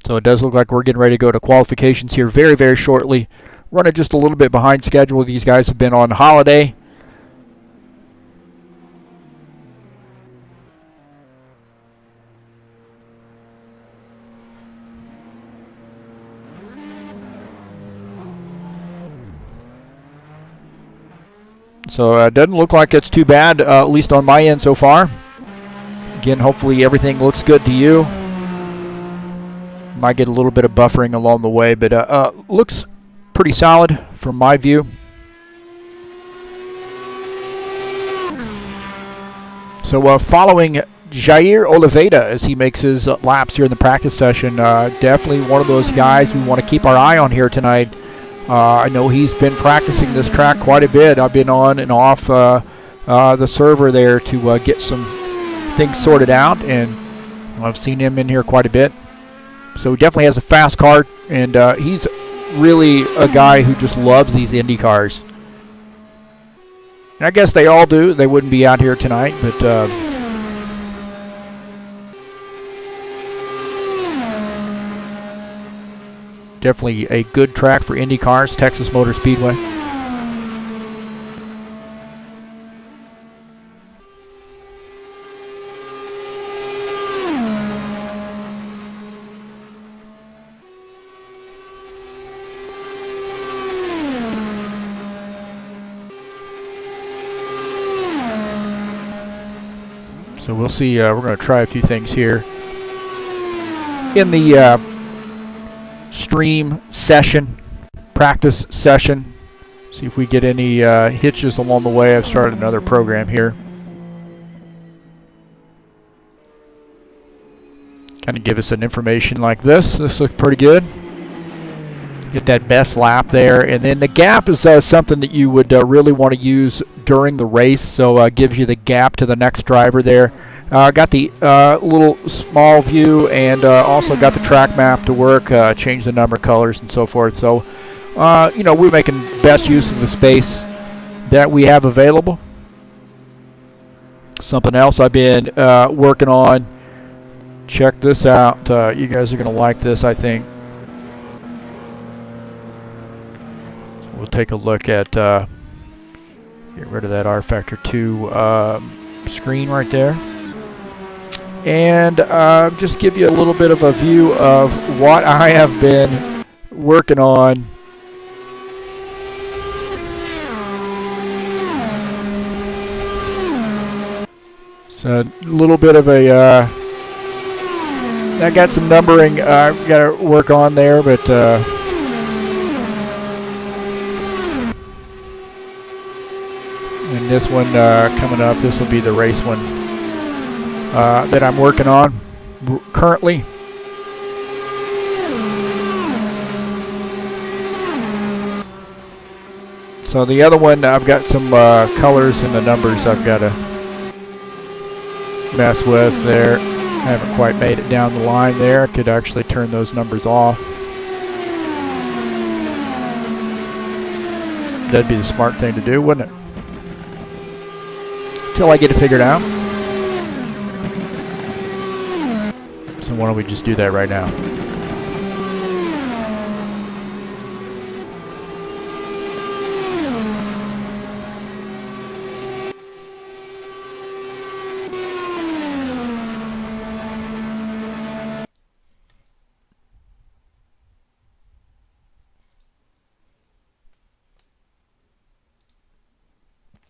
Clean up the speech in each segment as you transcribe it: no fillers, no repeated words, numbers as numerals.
So it does look like we're getting ready to go to qualifications here very, very shortly. Running just a little bit behind schedule. These guys have been on holiday. So it doesn't look like it's too bad, at least on my end so far. Again, hopefully everything looks good to you. Might get a little bit of buffering along the way, but looks pretty solid from my view. So following Jair Oliveira as he makes his laps here in the practice session, definitely one of those guys we want to keep our eye on here tonight. I know he's been practicing this track quite a bit. I've been on and off the server there to get some things sorted out, and I've seen him in here quite a bit. So he definitely has a fast car, and he's really a guy who just loves these Indy cars. And I guess they all do. They wouldn't be out here tonight, but definitely a good track for Indy cars, Texas Motor Speedway. So we'll see. We're going to try a few things here in the stream session, practice session. See if we get any hitches along the way. I've started another program here. Kind of give us an information like this. This looks pretty good. Get that best lap there. And then the gap is something that you would really want to use during the race. So gives you the gap to the next driver there. Got the little small view, and also got the track map to work, change the number, colors, and so forth. So, you know, we're making best use of the space that we have available. Something else I've been working on. Check this out. You guys are going to like this, I think. So we'll take a look at, get rid of that rFactor 2 screen right there. And just give you a little bit of a view of what I have been working on. So a little bit of a, I got some numbering I've got to work on there, but and this one coming up, this will be the race one that I'm working on currently. So the other one, I've got some colors and the numbers I've got to mess with there. I haven't quite made it down the line there. I could actually turn those numbers off. That'd be the smart thing to do, wouldn't it? Until I get it figured out. So why don't we just do that right now?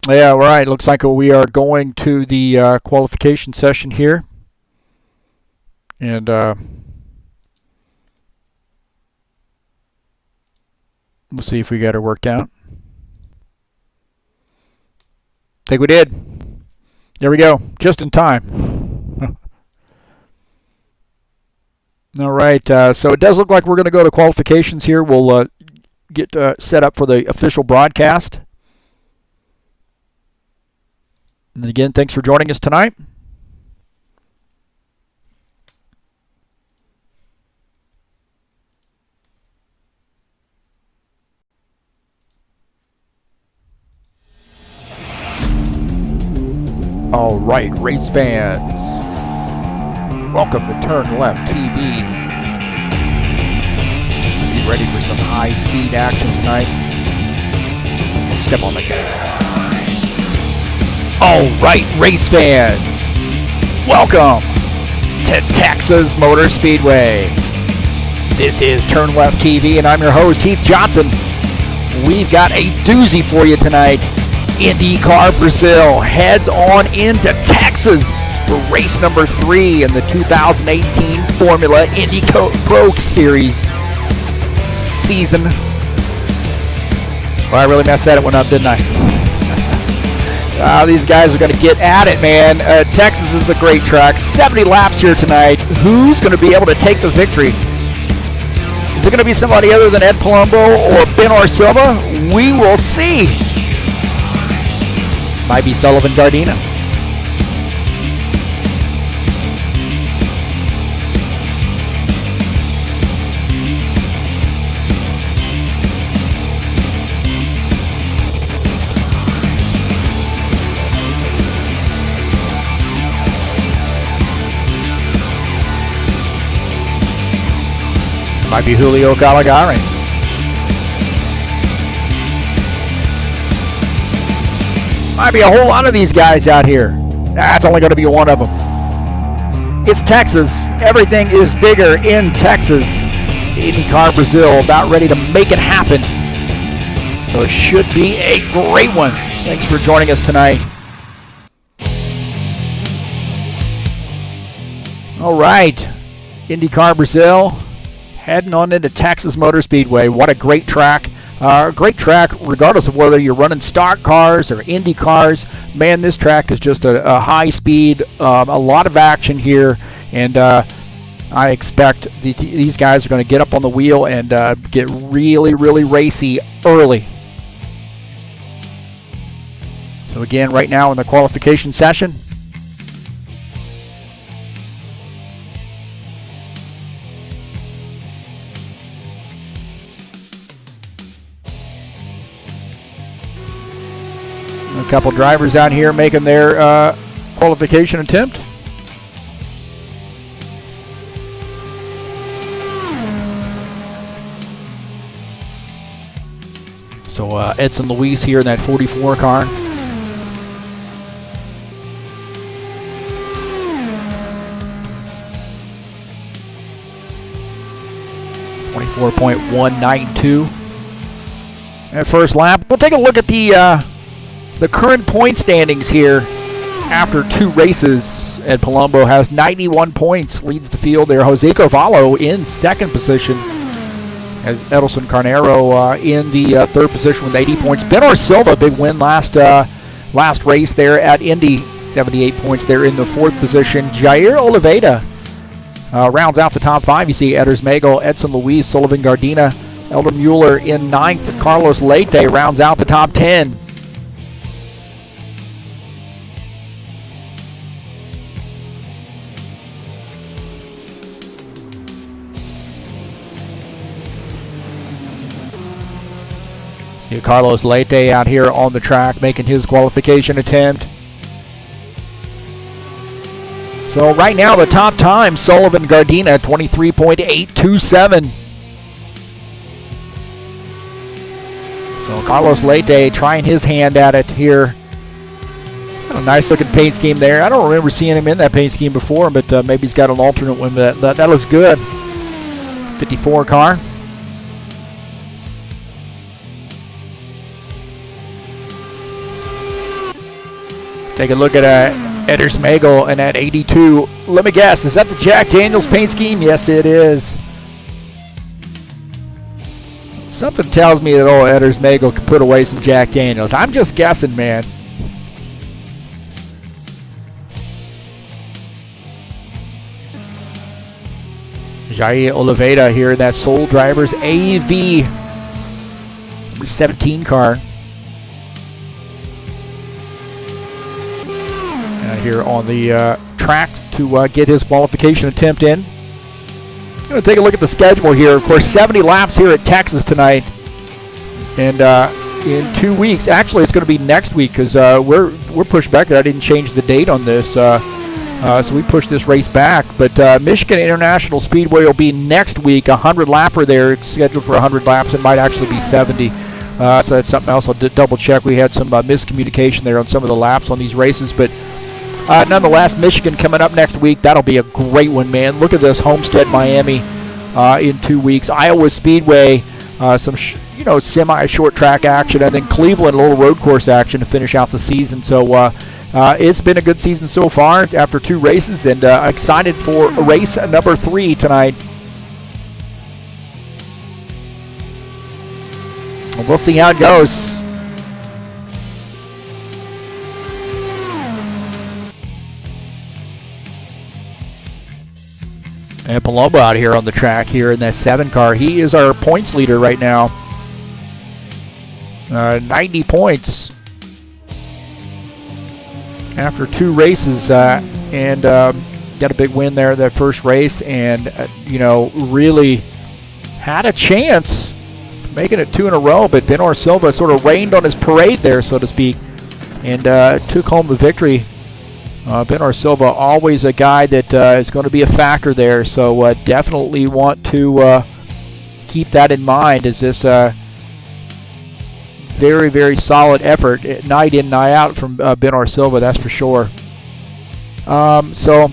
Yeah, right. Looks like we are going to the qualification session here. And we'll see if we got it worked out. I think we did. There we go. Just in time. All right. So it does look like we're going to go to qualifications here. We'll get set up for the official broadcast. And again, thanks for joining us tonight. All right, race fans. Welcome to TurnLeft TV. Be ready for some high-speed action tonight. Step on the gas. All right, race fans, welcome to Texas Motor Speedway. This is TurnLeft TV, and I'm your host, Heath Johnson. We've got a doozy for you tonight. Indy Car Brasil heads on into Texas for race number 3 in the 2018 Formula Indy Pro Series season. Well, I really messed that one up, didn't I? These guys are going to get at it, man. Texas is a great track. 70 laps here tonight. Who's going to be able to take the victory? Is it going to be somebody other than Ed Palumbo or Ben Silva? We will see. Might be Sullivan Gardena. Might be Julio Caligari. Might be a whole lot of these guys out here. That's only going to be one of them. It's Texas. Everything is bigger in Texas. Indy Car Brasil about ready to make it happen. So it should be a great one. Thanks for joining us tonight. All right. Indy Car Brasil heading on into Texas Motor Speedway. What a great track. Great track regardless of whether you're running stock cars or Indy cars. Man, this track is just a high speed, a lot of action here, and I expect these guys are going to get up on the wheel and get really, really racy early. So again, right now in the qualification session, a couple drivers out here making their qualification attempt. So Edson Luis here in that 44 car. .192 at first lap. We'll take a look at the current point standings here after 2 races. Ed Palumbo has 91 points, leads the field there. Jose Carvalho in 2nd position, as Edelson Carnero in the 3rd position with 80 points. Ben Silva, big win last race there at Indy, 78 points there in the 4th position. Jair Oliveira rounds out the top 5. You see Eders Mago, Edson Luis, Sullivan Gardena, Elder Mueller in 9th. Carlos Leite rounds out the top 10. Carlos Leite out here on the track making his qualification attempt. So right now the top time, Sullivan Gardena, 23.827. So Carlos Leite trying his hand at it here. Got a nice looking paint scheme there. I don't remember seeing him in that paint scheme before, but maybe he's got an alternate one. That looks good. 54 car. Take a look at Eders Mago and at 82. Let me guess, is that the Jack Daniels paint scheme? Yes, it is. Something tells me that old Eders Mago can put away some Jack Daniels. I'm just guessing, man. Jair Oliveira here in that Soul Drivers AV number 17 car. Here on the track to get his qualification attempt in. I'm going to take a look at the schedule here. Of course, 70 laps here at Texas tonight. And in 2 weeks, actually it's going to be next week because we're pushed back. I didn't change the date on this. So we pushed this race back. But Michigan International Speedway will be next week. 100 lapper there. It's scheduled for 100 laps. It might actually be 70. So that's something else I'll double check. We had some miscommunication there on some of the laps on these races. But nonetheless, Michigan coming up next week. That'll be a great one, man. Look at this, Homestead, Miami in 2 weeks. Iowa Speedway, some semi-short track action. And then Cleveland, a little road course action to finish out the season. So it's been a good season so far after 2 races, and excited for race number 3 tonight. We'll see how it goes. And Palumbo out here on the track here in that 7 car. He is our points leader right now. 90 points after 2 races, and got a big win there that first race, and really had a chance making it 2 in a row, but Benor Silva sort of rained on his parade there, so to speak, and took home the victory. Benor Silva, always a guy that is going to be a factor there, so definitely want to keep that in mind as this very, very solid effort, night in, night out from Benor Silva, that's for sure. So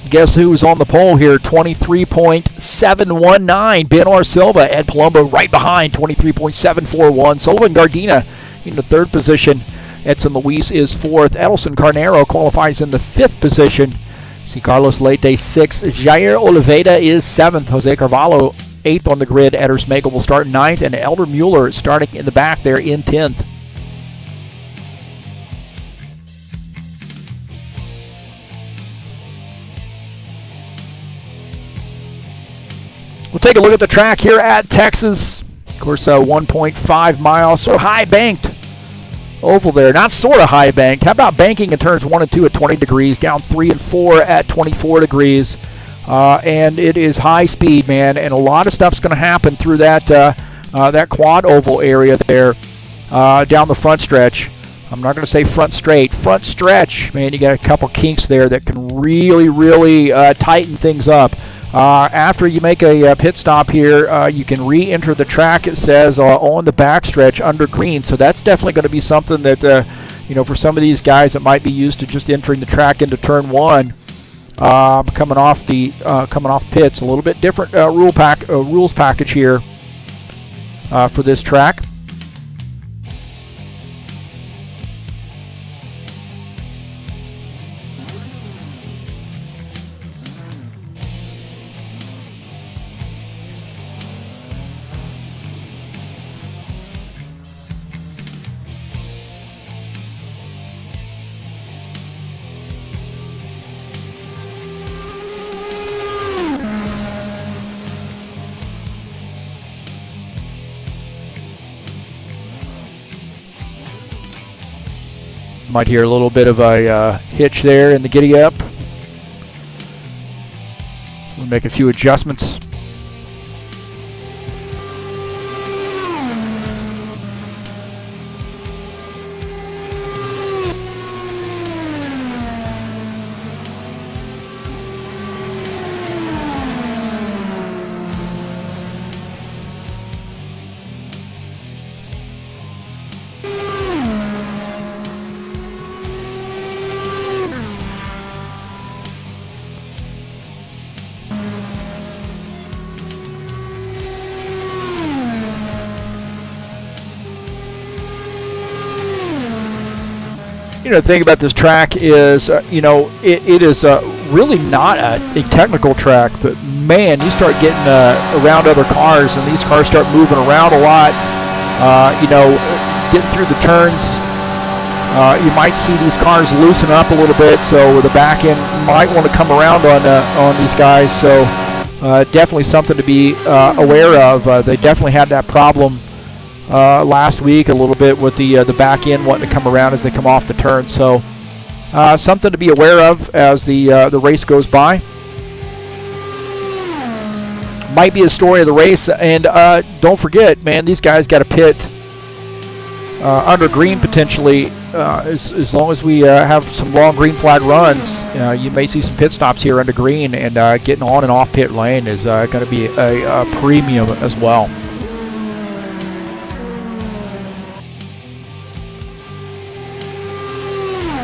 guess who's on the pole here? 23.719. Benor Silva. Ed Palumbo right behind, 23.741. Sullivan Gardena in the 3rd position. Edson Luis is 4th. Edelson Carnero qualifies in the 5th position. See Carlos Leite 6th. Jair Oliveira is 7th. Jose Carvalho 8th on the grid. Edders Magel will start 9th. And Elder Mueller starting in the back there in 10th. We'll take a look at the track here at Texas. Of course, 1.5 miles, so high banked oval there. Not sort of high banked. How about banking in turns 1 and 2 at 20 degrees, down 3 and 4 at 24 degrees. And it is high speed, man, and a lot of stuff's going to happen through that quad oval area there down the front stretch. I'm not going to say front straight, front stretch. Man, you got a couple kinks there that can really, really tighten things up. After you make a pit stop here, you can re-enter the track, it says, on the backstretch under green. So that's definitely going to be something that, for some of these guys that might be used to just entering the track into turn 1, coming off pits, a little bit different rules package here for this track. Might hear a little bit of a hitch there in the giddy up. We'll make a few adjustments. The thing about this track is, it is really not a technical track, but man, you start getting around other cars, and these cars start moving around a lot. Getting through the turns, you might see these cars loosen up a little bit, so the back end might want to come around on these guys. So definitely something to be aware of. They definitely had that problem last week a little bit with the back end wanting to come around as they come off the turn. So something to be aware of as the race goes by. Might be a story of the race. And don't forget, man, these guys got to pit under green potentially, as long as we have some long green flag runs. You may see some pit stops here under green, and getting on and off pit lane is going to be a premium as well.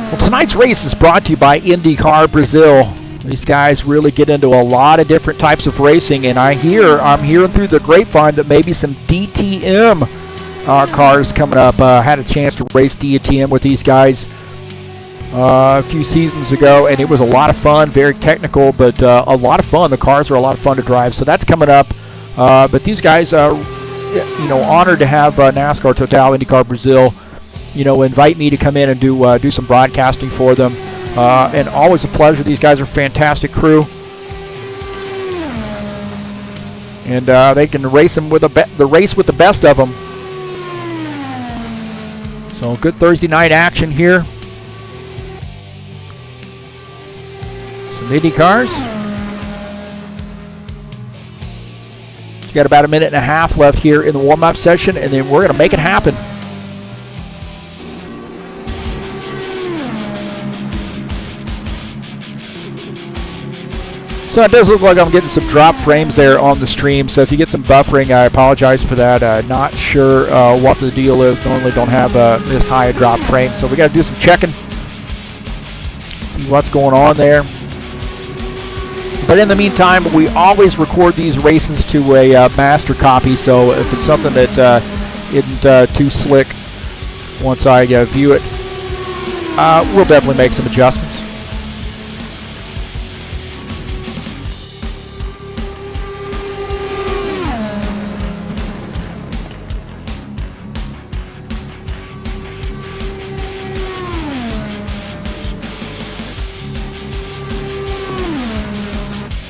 Well, tonight's race is brought to you by Indy Car Brasil. These guys really get into a lot of different types of racing, and I'm hearing through the grapevine that maybe some DTM cars coming up. Had a chance to race DTM with these guys a few seasons ago, and it was a lot of fun, very technical, but a lot of fun. The cars are a lot of fun to drive, so that's coming up. But these guys are, honored to have NASCAR Total Indy Car Brasil, invite me to come in and do some broadcasting for them. And always a pleasure. These guys are a fantastic crew, and they can race them with the race with the best of them. So good Thursday night action here. Some Indy cars. You got about a minute and a half left here in the warm-up session, and then we're going to make it happen. So it does look like I'm getting some drop frames there on the stream. So if you get some buffering, I apologize for that. Not sure what the deal is. Normally don't have this high a drop frame. So we got to do some checking. See what's going on there. But in the meantime, we always record these races to a master copy. So if it's something that isn't too slick once I view it, we'll definitely make some adjustments.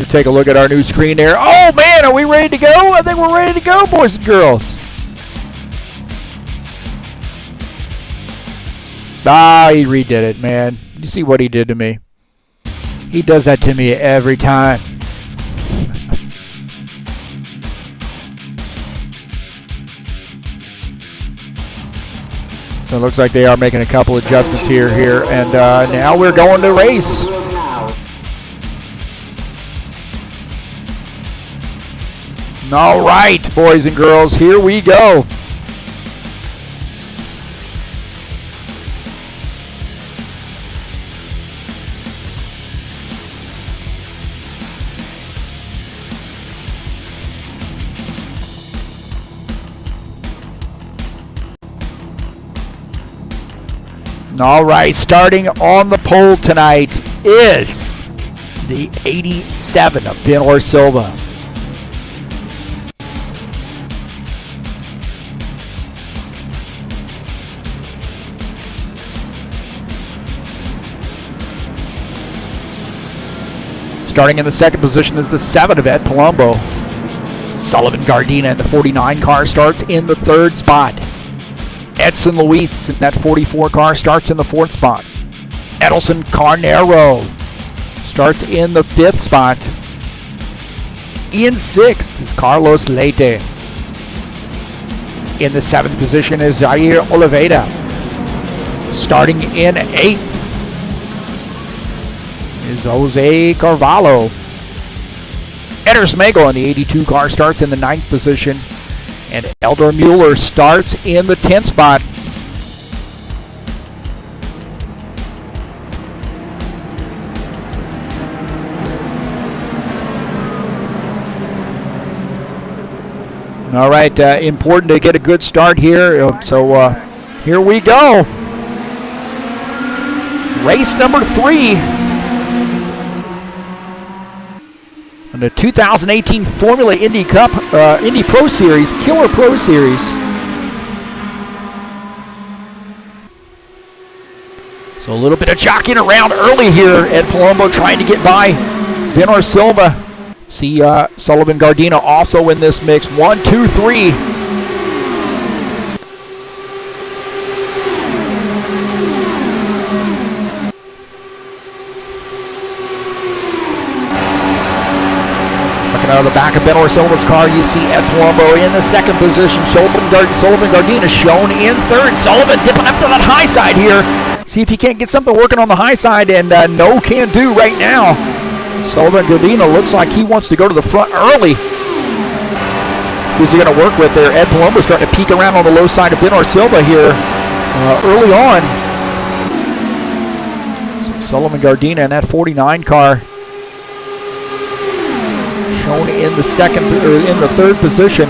Take a look at our new screen there. Oh man, are we ready to go? I think we're ready to go, boys and girls. He redid it, man. You see what he did to me? He does that to me every time. So it looks like they are making a couple adjustments here, and now we're going to race. All right, boys and girls, here we go. All right, starting on the pole tonight is the 87 of Ben Silva. Starting in the second position is the 7 of Ed Palumbo. Sullivan Gardena in the 49 car starts in the third spot. Edson Luis in that 44 car starts in the fourth spot. Edelson Carnero starts in the fifth spot. In sixth is Carlos Leite. In the seventh position is Jair Oliveira. Starting in eighth is Jose Carvalho. Eder Smagel in the 82 car starts in the ninth position, and Elder Mueller starts in the 10th spot. All right, important to get a good start here, so here we go. Race number 3. In the 2018 Formula Indy Cup, Indy Pro Series, Killer Pro Series. So a little bit of jockeying around early here at Palumbo, trying to get by Ben Silva. See Sullivan Gardena also in this mix. 1, 2, 3. Looking out of the back of Ben Orsilva's car, you see Ed Palumbo in the second position. Sullivan Gardena shown in third. Sullivan dipping up to that high side here. See if he can't get something working on the high side, and no can do right now. Sullivan Gardena looks like he wants to go to the front early. Who's he going to work with there? Ed Palumbo starting to peek around on the low side of Ben Orsilva here early on. So Sullivan Gardena in that 49 car, shown in the second or in the third position.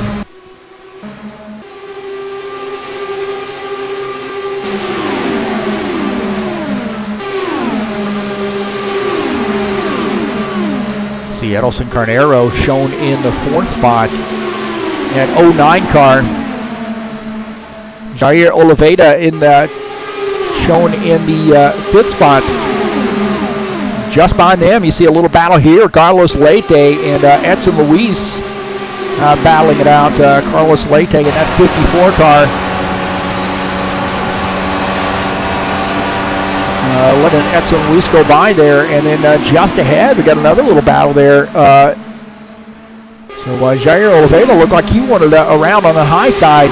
See Edelson Carnero shown in the fourth spot. That 09 car. Jair Oliveira in the shown in the fifth spot. Just behind them, you see a little battle here. Carlos Leite and Edson Luis battling it out. Carlos Leite in that 54 car. Letting Edson Luis go by there. And then just ahead, we got another little battle there. So Jair Oliveira looked like he wanted around on the high side.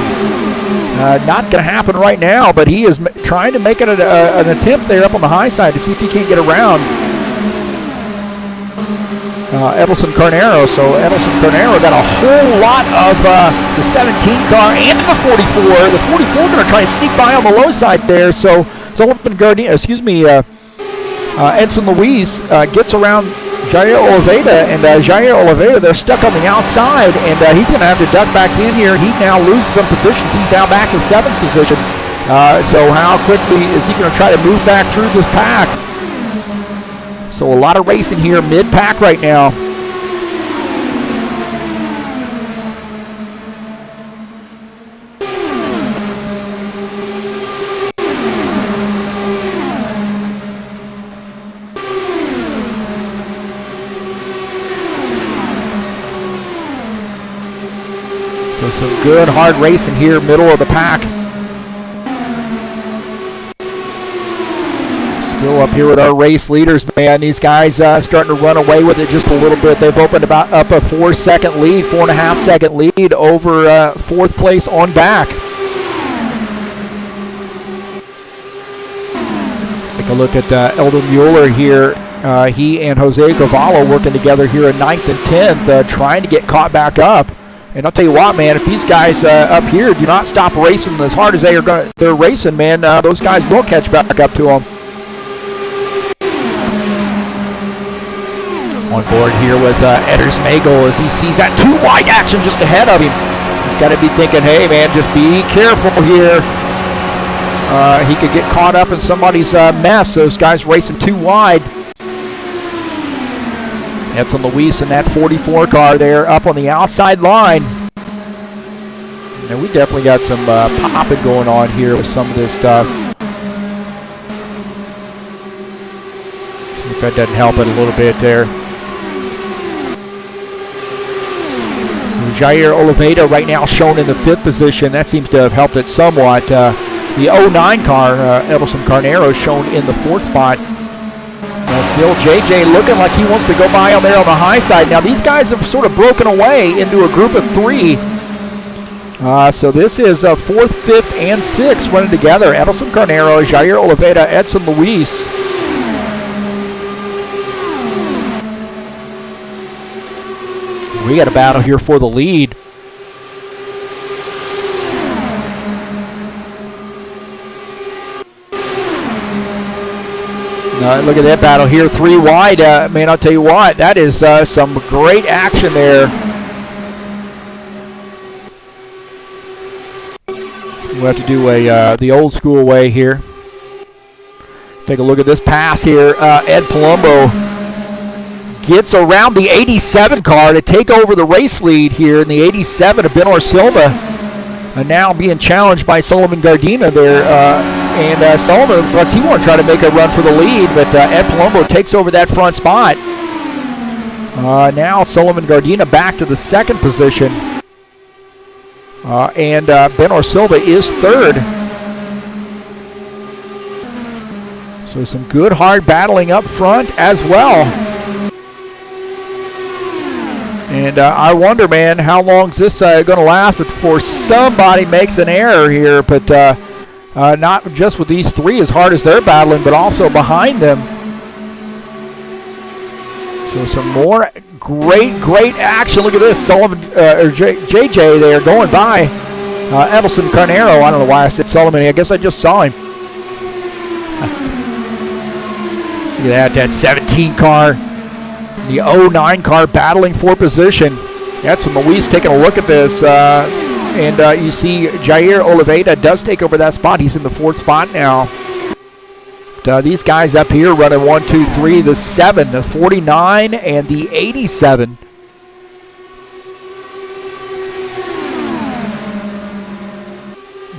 Not going to happen right now, but he is trying to make it an attempt there up on the high side to see if he can't get around Edelson Carnero. So Edelson Carnero got a whole lot of the 17 car and the 44. The 44 going to try and sneak by on the low side there. So Sullivan Gardena, Edson Luis gets around Jair Oliveira, and Jair Oliveira, they're stuck on the outside, and he's going to have to duck back in here. He now loses some positions. He's down back in seventh position. So how quickly is he going to try to move back through this pack? So a lot of racing here mid-pack right now. So some good hard racing here, middle of the pack. Still up here with our race leaders, man. These guys starting to run away with it just a little bit. They've opened about up a 4-second lead, 4.5-second lead over fourth place on back. Take a look at Eldon Mueller here. He and Jose Cavallo working together here in 9th and 10th, trying to get caught back up. And I'll tell you what, man, if these guys up here do not stop racing as hard as they're racing, man, those guys will catch back up to them. On board here with Edders Magel as he sees that too wide action just ahead of him. He's got to be thinking, hey, man, just be careful here. He could get caught up in somebody's mess. Those guys racing too wide. Edson Luis in that 44 car there up on the outside line. And we definitely got some popping going on here with some of this stuff. See if that doesn't help it a little bit there. So Jair Oliveira right now shown in the 5th position. That seems to have helped it somewhat. The 09 car, Edelson Carnero, shown in the 4th spot. Still JJ looking like he wants to go by on there on the high side. Now these guys have sort of broken away into a group of 3. So this is 4th, 5th, and 6th running together. Edelson Carnero, Jair Oliveira, Edson Luis. We got a battle here for the lead. Look at that battle here, 3 wide. Man, I'll tell you what, that is some great action there. We'll have to do the old school way here. Take a look at this pass here. Ed Palumbo gets around the 87 car to take over the race lead here in the 87 of Ben Orsilva. And now being challenged by Sullivan Gardena there. And Sullivan, he want to try to make a run for the lead, but Ed Palumbo takes over that front spot. Now Sullivan Gardena back to the 2nd position. And Ben Orsilva is 3rd. So some good hard battling up front as well. And I wonder, man, how long is this going to last before somebody makes an error here? But not just with these three as hard as they're battling, but also behind them. So some more great action. Look at this. Sullivan, or JJ there going by Edelson Carnero. I don't know why I said Sullivan. I guess I just saw him. Look at that 17 car. The 09 car battling for position. That's Luis taking a look at this. And you see Jair Oliveira does take over that spot. He's in the 4th spot now. These guys up here running 1, 2, 3, the 7, the 49, and the 87.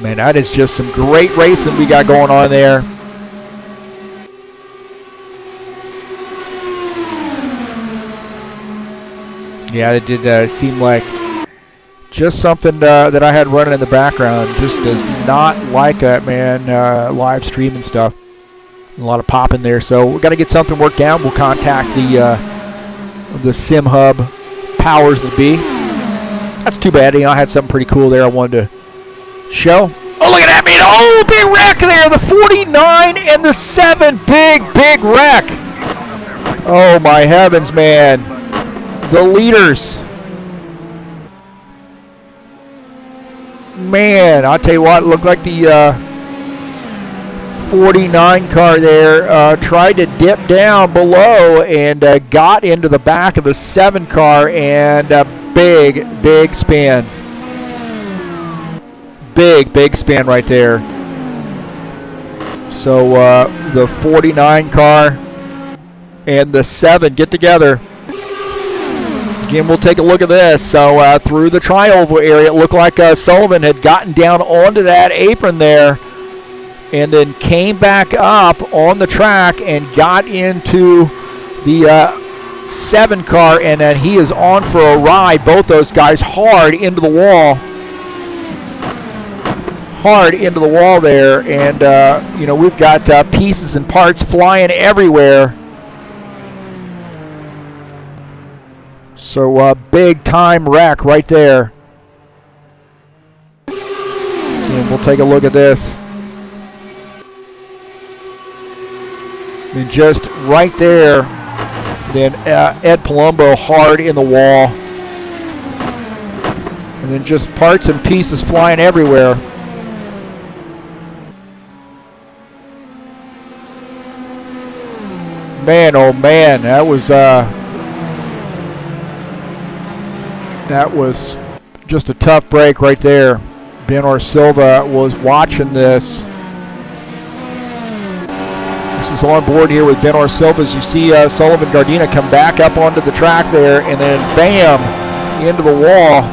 Man, that is just some great racing we got going on there. Yeah, it did seem like just something that I had running in the background. Just does not like that, man, live stream and stuff. A lot of pop in there, so we've got to get something worked out. We'll contact the Sim Hub powers that be. That's too bad. You know, I had something pretty cool there I wanted to show. Oh, look at that, man. Oh, big wreck there. The 49 and the 7. Big wreck. Oh, my heavens, man. The leaders. Man, I'll tell you what, it looked like the 49 car there tried to dip down below and got into the back of the 7 car, and a big spin. Big spin right there. So the 49 car and the 7 get together. Again, we'll take a look at this. So through the tri-oval area, it looked like Sullivan had gotten down onto that apron there and then came back up on the track and got into the 7 car, and then he is on for a ride. Both those guys hard into the wall. Hard into the wall there, and you know, we've got pieces and parts flying everywhere. So big time wreck right there. And we'll take a look at this. And just right there, then Ed Palumbo hard in the wall. And then just parts and pieces flying everywhere. Man, oh man, that was just a tough break right there. Benor Silva was watching this. This is on board here with Benor Silva. As you see Sullivan Gardena come back up onto the track there, and then bam, into the wall.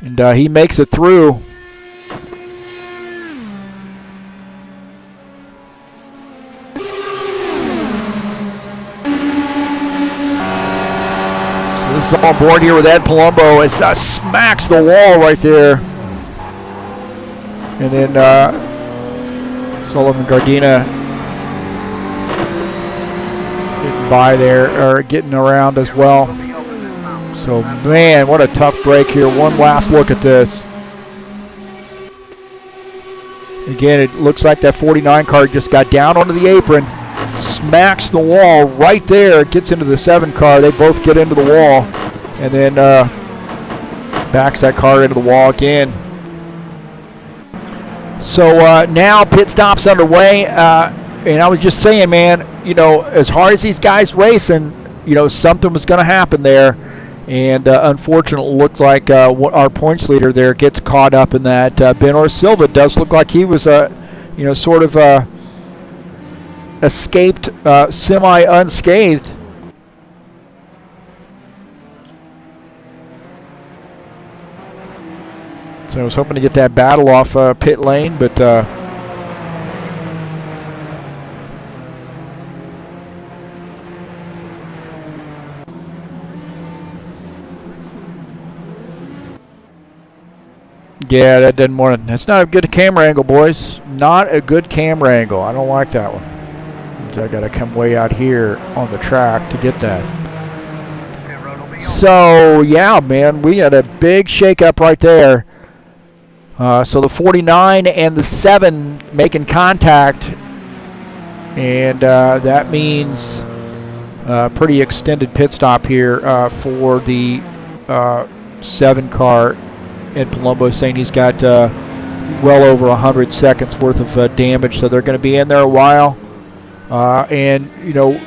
And he makes it through. This is on board here with Ed Palumbo as smacks the wall right there. And then Sullivan Gardena getting by there, or getting around as well. So, man, what a tough break here. One last look at this. Again, it looks like that 49 car just got down onto the apron, smacks the wall right there, gets into the 7 car. They both get into the wall, and then backs that car into the wall again. So now pit stop's underway, and I was just saying, man, you know, as hard as these guys racing, you know, something was going to happen there, and unfortunately, it looked like our points leader there gets caught up in that. Benor Silva does look like he was, you know, sort of escaped semi-unscathed. So I was hoping to get that battle off pit lane, but yeah, that didn't want it. That's not a good camera angle, boys. Not a good camera angle. I don't like that one. So I got to come way out here on the track to get that. So, yeah, man, we had a big shakeup right there. So the 49 and the 7 making contact, and that means a pretty extended pit stop here for the 7 car. Ed Palumbo saying he's got well over 100 seconds worth of damage, so they're going to be in there a while. And, you know,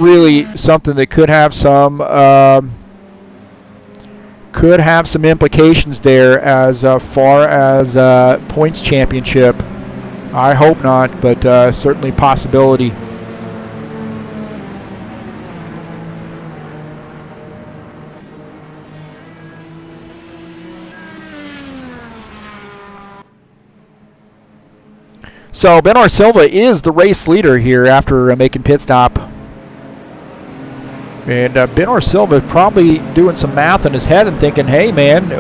really something that could have some implications there as far as points championship. I hope not, but certainly possibility. So Bernard Silva is the race leader here after making pit stop. And Bernard Silva is probably doing some math in his head and thinking, hey, man,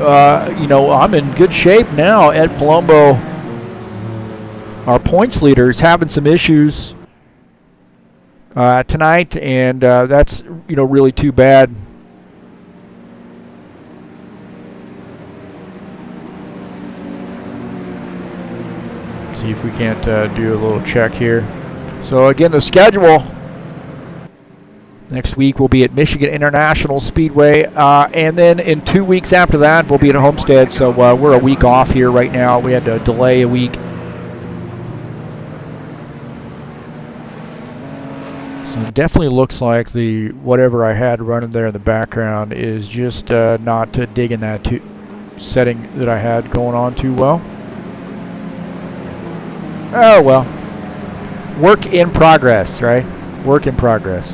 you know, I'm in good shape now. Ed Palumbo, our points leader, is having some issues tonight, and that's, you know, really too bad. See if we can't do a little check here. So again, the schedule next week we'll be at Michigan International Speedway, and then in 2 weeks after that we'll be at Homestead. So we're a week off here right now. We had to delay a week. So it definitely looks like the whatever I had running there in the background is just not digging that setting that I had going on too well. Oh, well. Work in progress, right? Work in progress.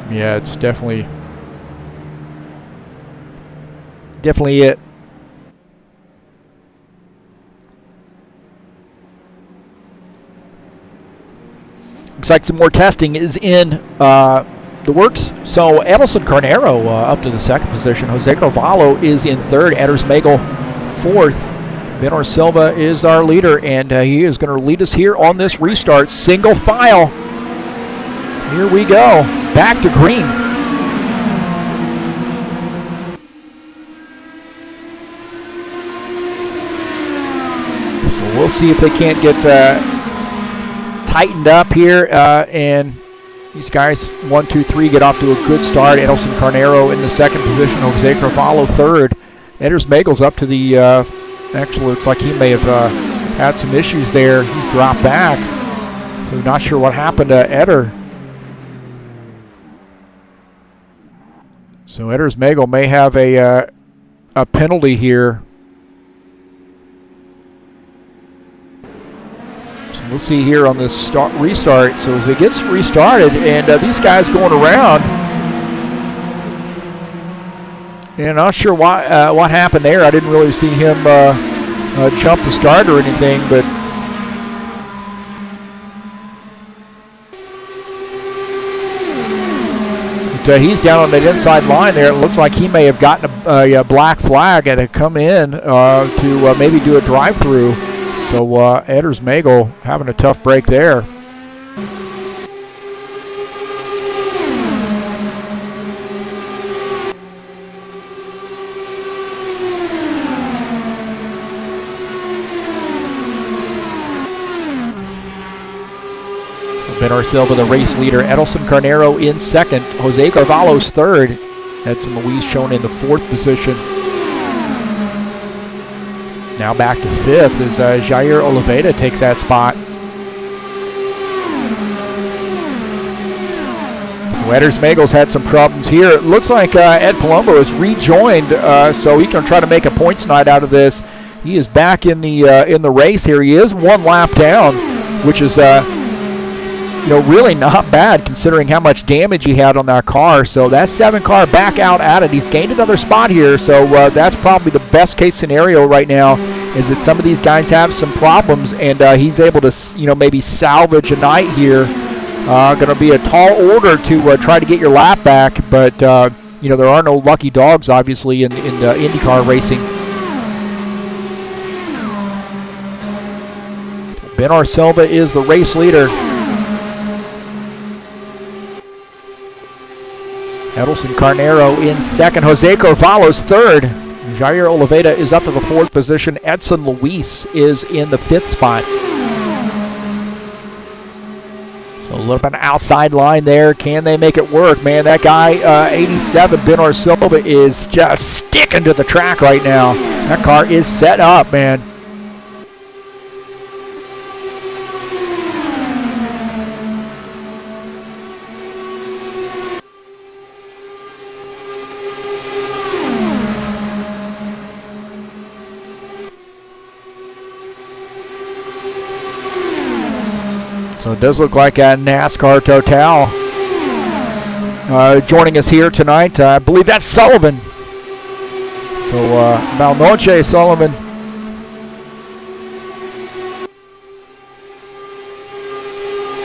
Yeah, it's definitely it. Looks like some more testing is in the works. So Edelson Carnero up to the 2nd position. Jose Carvalho is in 3rd. Edders Magel 4th. Bernard Silva is our leader, and he is going to lead us here on this restart. Single file. Here we go. Back to green. We'll see if they can't get tightened up here, and these guys 1, 2, 3 get off to a good start. Edelson Carnero in the 2nd position, Jose Carvalho 3rd. Edders Magel's up to the actually looks like he may have had some issues there. He dropped back, so not sure what happened to Edder. So Edders Magel may have a penalty here. We'll see here on this restart. So as it gets restarted, and these guys going around, and not sure what happened there. I didn't really see him jump the start or anything, but he's down on that inside line there. It looks like he may have gotten a black flag and had come in to maybe do a drive-through. So Edders Magel having a tough break there. Bernard Silva, the race leader. Edelson Carnero in 2nd. Jose Carvalho's 3rd. Edson Luis shown in the 4th position. Now back to 5th as Jair Oliveira takes that spot. Edders Magel's had some problems here. It looks like Ed Palumbo has rejoined, so he can try to make a points night out of this. He is back in the race here. He is 1 lap down, which is really not bad considering how much damage he had on that car. So that 7 car back out at it. He's gained another spot here, so that's probably the best case scenario right now. is that some of these guys have some problems, and he's able to, maybe salvage a night here. Going to be a tall order to try to get your lap back, but there are no lucky dogs, obviously, in IndyCar racing. Bernard Silva is the race leader. Edelson Carnero in second. Jose Carvalho's third. Jair Oliveira is up to the fourth position. Edson Luis is in the fifth spot. So a little bit of outside line there. Can they make it work? Man, that guy, 87, Bernard Silva, is just sticking to the track right now. That car is set up, man. So it does look like a NASCAR Total joining us here tonight. I believe that's Sullivan. So Malnoche Sullivan.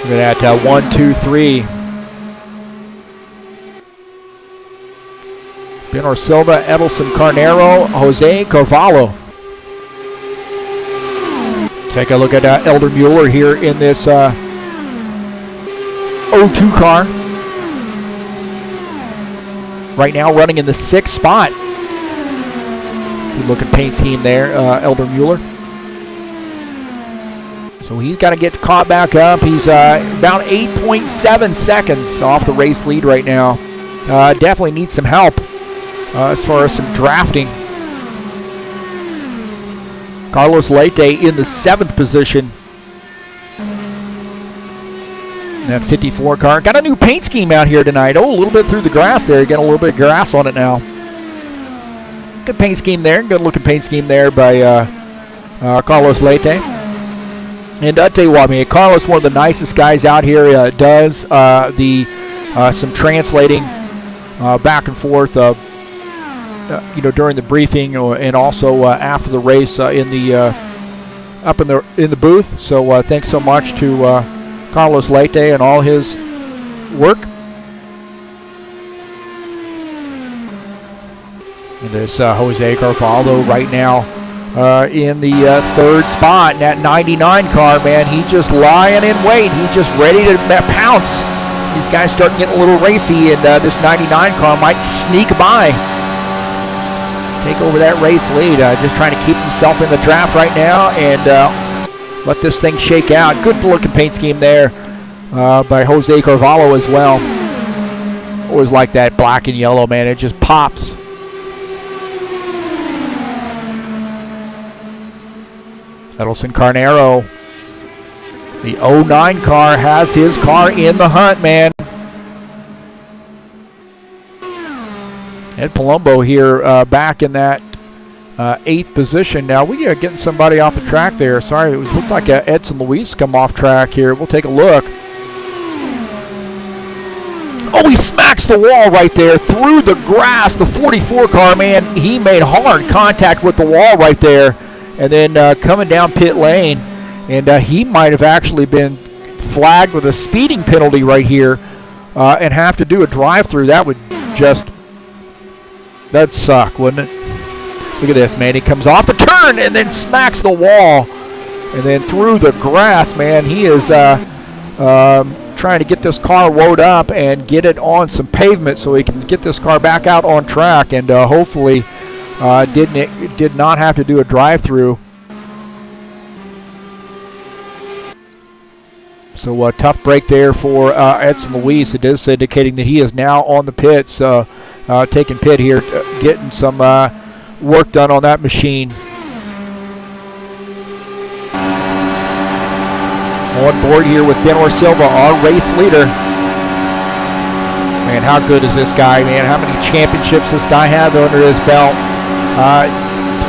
Look at that, 1, 2, 3. Bernard Silva, Edelson Carnero, Jose Carvalho. Take a look at Elder Mueller here in this O2 car. Right now running in the sixth spot. Good looking paint scheme there, Elder Mueller. So he's got to get caught back up. He's about 8.7 seconds off the race lead right now. Definitely needs some help as far as some drafting. Carlos Leite in the seventh position. That 54 car. Got a new paint scheme out here tonight. Oh, a little bit through the grass there. Getting a little bit of grass on it now. Good paint scheme there. Good looking paint scheme there by Carlos Leite. And I'll tell you what, man, Carlos, one of the nicest guys out here, does some translating back and forth, during the briefing and also after the race up in the booth. So thanks so much to Carlos Leite and all his work. And this Jose Carvalho right now in the third spot. And that 99 car, man, he just lying in wait. He's just ready to pounce. These guys start getting a little racy, and this 99 car might sneak by. Take over that race lead. Just trying to keep himself in the draft right now and let this thing shake out. Good looking paint scheme there by Jose Carvalho as well. Always like that black and yellow, man. It just pops. Edelson Carnero, the 09 car, has his car in the hunt, man. Ed Palumbo here back in that 8th position. Now we are getting somebody off the track there. Sorry, it looked like Edson Luis come off track here. We'll take a look. Oh, he smacks the wall right there through the grass. The 44 car, man, he made hard contact with the wall right there. And then coming down pit lane. And he might have actually been flagged with a speeding penalty right here and have to do a drive-through. That would just... that'd suck, wouldn't it? Look at this, man. He comes off the turn and then smacks the wall. And then through the grass, man, he is trying to get this car wound up and get it on some pavement so he can get this car back out on track and hopefully did not have to do a drive-through. So a tough break there for Edson Luis. It is indicating that he is now on the pits. Taking pit here, getting some work done on that machine. On board here with Bernard Silva, our race leader. Man, how good is this guy, man? How many championships this guy has under his belt?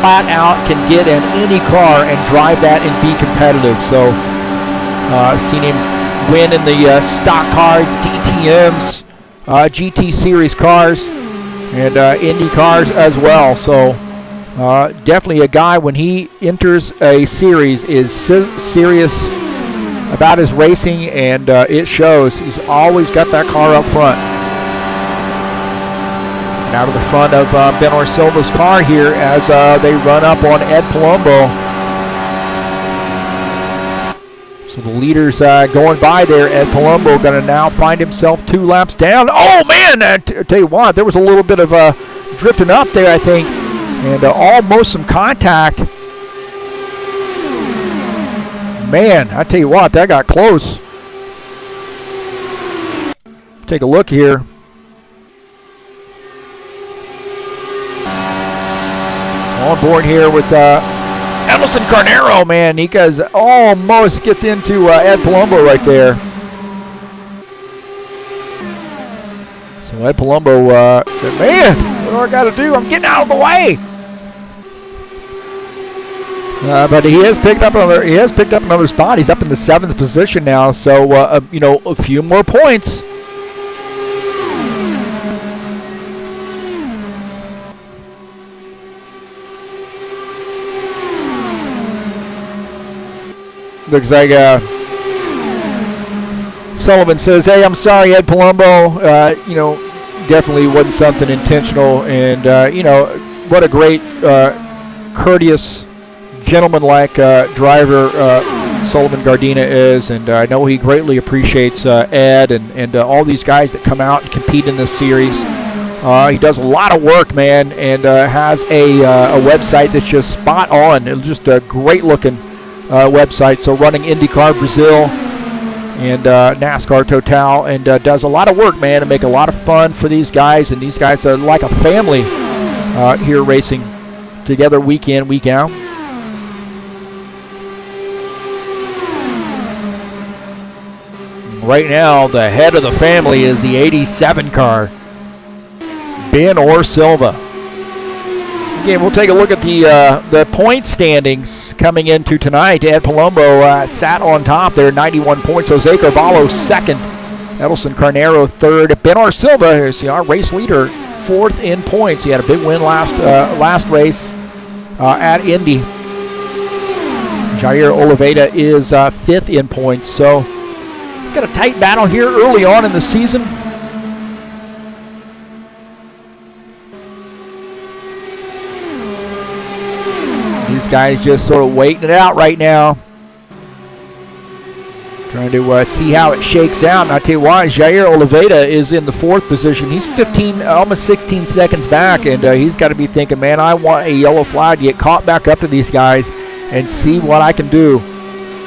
Flat out can get in any car and drive that and be competitive. So, seen him win in the stock cars, DTMs, GT Series cars, and Indy cars as well. So Definitely a guy, when he enters a series, is serious about his racing, and it shows. He's always got that car up front. Now to the front of Ben Orsilva's car here as they run up on Ed Palumbo. So the leader's going by there. Ed Palumbo going to now find himself 2 laps down. Oh, man, I tell you what, there was a little bit of drifting up there, I think, and almost some contact. Man, I tell you what, that got close. Take a look here. On board here with Emerson Carnero, man. He almost gets into Ed Palumbo right there. So Ed Palumbo said, man, what do I got to do? I'm getting out of the way. But he has picked up another spot. He's up in the 7th position now. So a few more points. Looks like Sullivan says, hey, I'm sorry, Ed Palumbo. Definitely wasn't something intentional. And, what a great, courteous, gentleman-like driver Sullivan Gardena is. And I know he greatly appreciates Ed and all these guys that come out and compete in this series. He does a lot of work, man, and has a website that's just spot on. It's just a great-looking website. So running Indy Car Brasil and NASCAR Total, and does a lot of work, man, to make a lot of fun for these guys. And these guys are like a family here racing together week in, week out. Right now, the head of the family is the 87 car, Ben Orsilva. Again, we'll take a look at the point standings coming into tonight. Ed Palumbo sat on top there, 91 points. Jose Carvalho 2nd. Edelson Carnero 3rd. Ben Orsilva is our race leader, 4th in points. He had a big win last race at Indy. Jair Oliveira is 5th in points. So got a tight battle here early on in the season. These guys just sort of waiting it out right now. Trying to see how it shakes out. And I tell you what, Jair Oliveira is in the 4th position. He's 15, almost 16 seconds back, and he's got to be thinking, man, I want a yellow flag to get caught back up to these guys and see what I can do.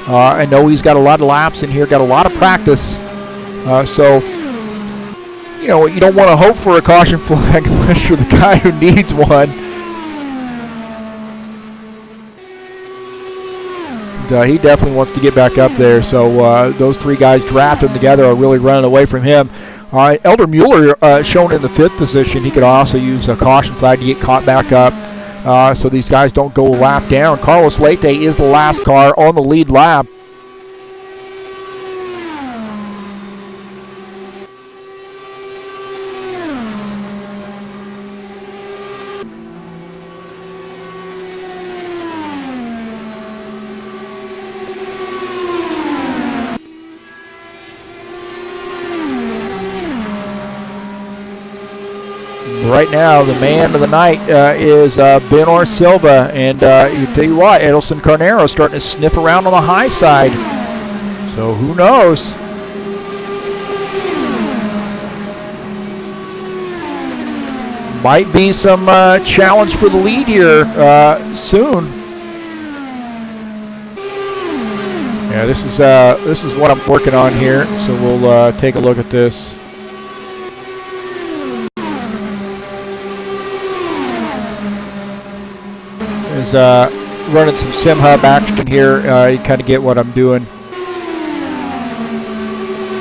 I know he's got a lot of laps in here, got a lot of practice. So, you don't want to hope for a caution flag unless you're the guy who needs one. He definitely wants to get back up there. So those 3 guys drafting together are really running away from him. All right, Elder Mueller shown in the 5th position. He could also use a caution flag to get caught back up so these guys don't go a lap down. Carlos Leite is the last car on the lead lap. Right now, the man of the night is Ben Orsilva, and you tell you what, Edelson Carnero starting to sniff around on the high side. So who knows? Might be some challenge for the lead here soon. Yeah, this is what I'm working on here. So we'll take a look at this. Is running some SimHub action here. You kind of get what I'm doing.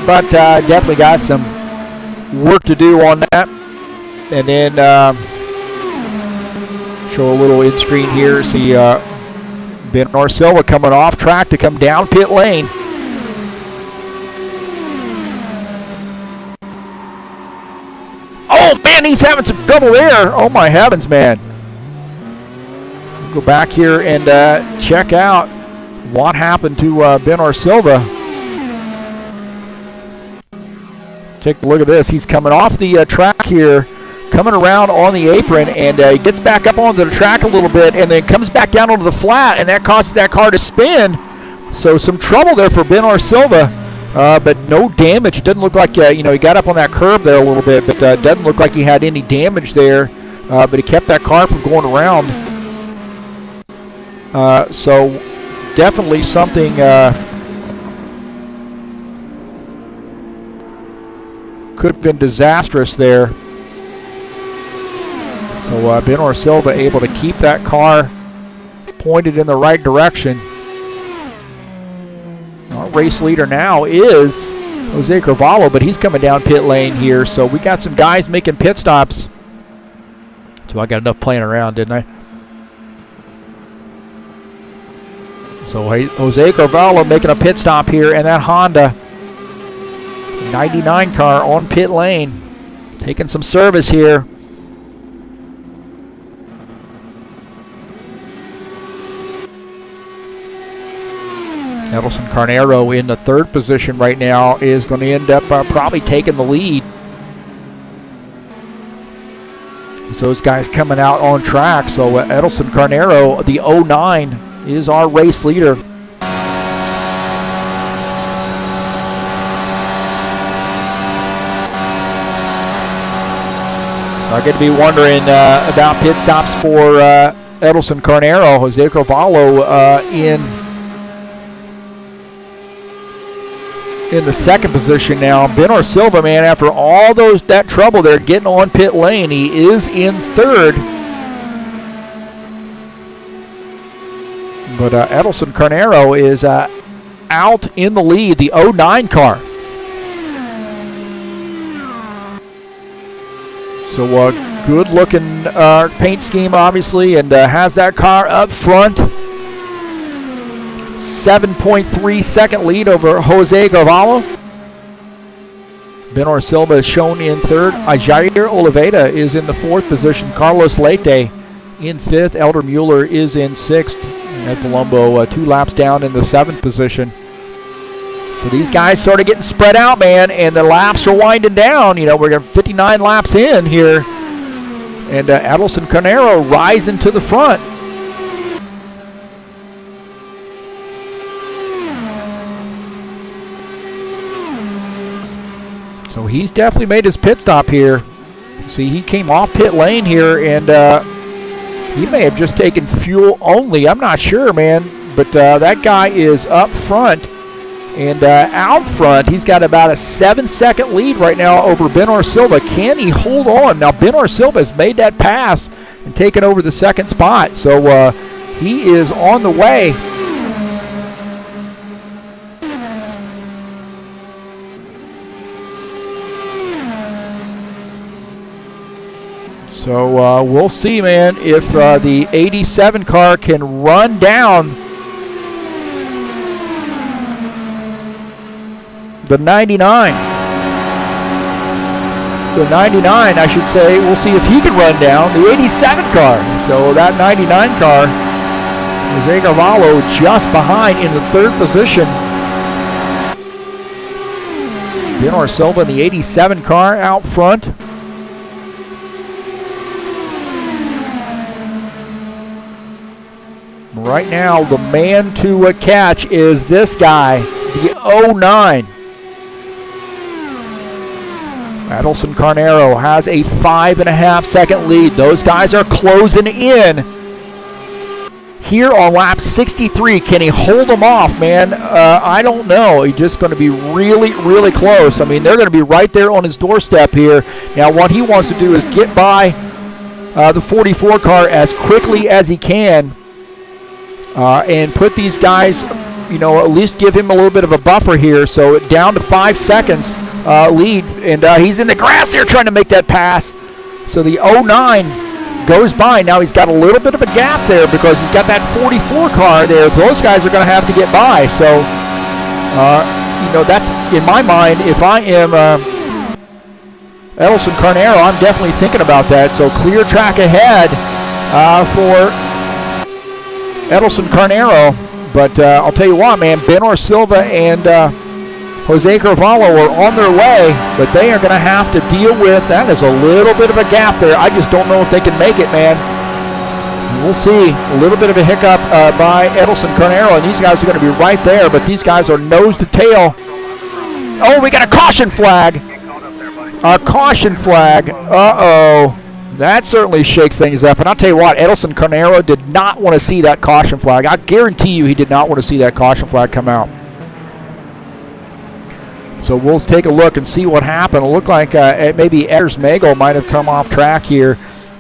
But definitely got some work to do on that. And then show a little in-screen here. See Ben Orsilva coming off track to come down pit lane. Oh, man, he's having some trouble there. Oh, my heavens, man. Go back here and check out what happened to Benor Silva. Take a look at this. He's coming off the track here, coming around on the apron, and he gets back up onto the track a little bit and then comes back down onto the flat, and that causes that car to spin. So some trouble there for Benor Silva, but no damage. It doesn't look like, he got up on that curb there a little bit, but it doesn't look like he had any damage there. But he kept that car from going around. So definitely something could have been disastrous there. So Benor Silva able to keep that car pointed in the right direction. Our race leader now is Jose Carvalho, but he's coming down pit lane here. So we got some guys making pit stops. So I got enough playing around, didn't I? So Jose Carvalho making a pit stop here, and that Honda 99 car on pit lane, taking some service here. Edelson Carnero in the third position right now is going to end up probably taking the lead. So those guys coming out on track. So Edelson Carnero, the 09, is our race leader. So I get to be wondering about pit stops for Edelson Carnero. Jose Carvalho in the second position now. Benor Silva, man, after all that trouble there getting on pit lane, he is in third. But Edelson Carnero is out in the lead, the 09 car. So good looking paint scheme, obviously, and has that car up front. 7.3 second lead over Jose Carvalho. Benor Silva is shown in third. Jair Oliveira is in the fourth position. Carlos Leite in fifth. Elder Mueller is in sixth. Ed Palumbo 2 laps down in the seventh position. So these guys sort of getting spread out, man, and the laps are winding down. We're 59 laps in here. And Edelson Carnero rising to the front. So he's definitely made his pit stop here. See, he came off pit lane here, and he may have just taken fuel only. I'm not sure, man. But that guy is up front. And out front, he's got about a 7-second lead right now over Benor Silva. Can he hold on? Now, Benor Silva has made that pass and taken over the second spot. So he is on the way. So we'll see, man, if the 87 car can run down the 99. The 99, I should say. We'll see if he can run down the 87 car. So that 99 car, Jose Carvalho just behind in the third position. Benor Silva in the 87 car out front. Right now, the man to catch is this guy, the 09. Edelson Carnero has a 5.5 second lead. Those guys are closing in here on lap 63. Can he hold them off, man? I don't know. He's just going to be really, really close. I mean, they're going to be right there on his doorstep here. Now, what he wants to do is get by the 44 car as quickly as he can. And put these guys, at least give him a little bit of a buffer here. So down to 5 seconds lead. And he's in the grass there trying to make that pass. So the 09 goes by. Now he's got a little bit of a gap there because he's got that 44 car there. Those guys are going to have to get by. So, that's, in my mind, if I am Edelson Carnero, I'm definitely thinking about that. So clear track ahead for Edelson Carnero. But I'll tell you what, man, Benor Silva and Jose Carvalho are on their way, but they are going to have to deal with, that is a little bit of a gap there. I just don't know if they can make it, man. We'll see. A little bit of a hiccup by Edelson Carnero, and these guys are going to be right there, but these guys are nose to tail. Oh, we got a caution flag. A caution flag. Uh-oh. That certainly shakes things up. And I'll tell you what, Edelson Carnero did not want to see that caution flag. I guarantee you he did not want to see that caution flag come out. So we'll take a look and see what happened. It looked like maybe Ers Magel might have come off track here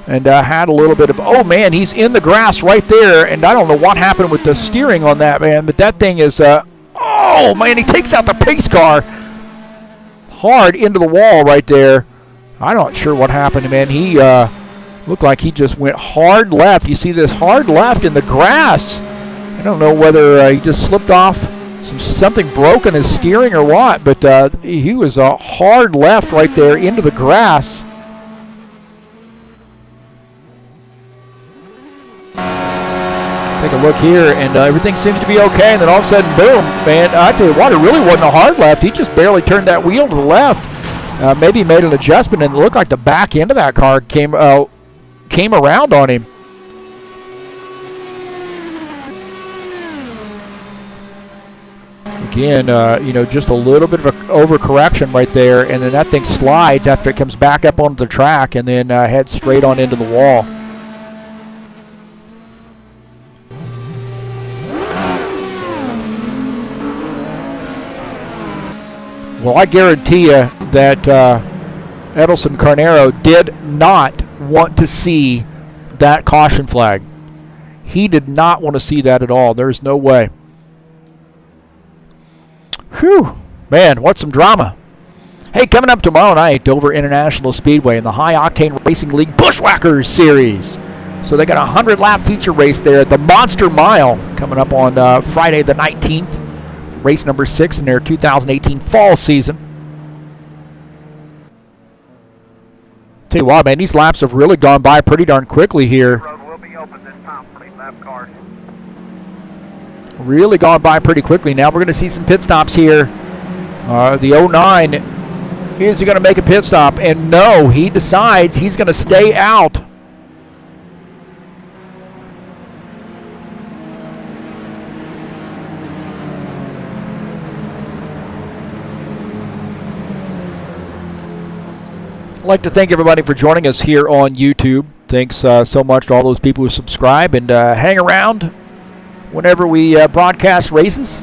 and had a little bit of, oh man, he's in the grass right there. And I don't know what happened with the steering on that, man, but that thing is, oh man, he takes out the pace car hard into the wall right there. I'm not sure what happened, man. He looked like he just went hard left. You see this hard left in the grass. I don't know whether he just slipped off, something broke in his steering or what, but he was a hard left right there into the grass. Take a look here, and everything seems to be okay, and then all of a sudden, boom, man, I tell you what, it really wasn't a hard left. He just barely turned that wheel to the left. Maybe made an adjustment, and it looked like the back end of that car came around on him. Again, just a little bit of an overcorrection right there, and then that thing slides after it comes back up onto the track and then heads straight on into the wall. Well, I guarantee you that Edelson Carnero did not want to see that caution flag. He did not want to see that at all. There's no way. Whew. Man, what some drama. Hey, coming up tomorrow night, Dover International Speedway in the High Octane Racing League Bushwhackers Series. So they got a 100-lap feature race there at the Monster Mile coming up on Friday the 19th. Race number 6 in their 2018 fall season. Tell you what, man, these laps have really gone by pretty darn quickly here. Really gone by pretty quickly. Now we're going to see some pit stops here. The 09, is he going to make a pit stop? And no, he decides he's going to stay out. I'd like to thank everybody for joining us here on YouTube. Thanks so much to all those people who subscribe and hang around whenever we broadcast races.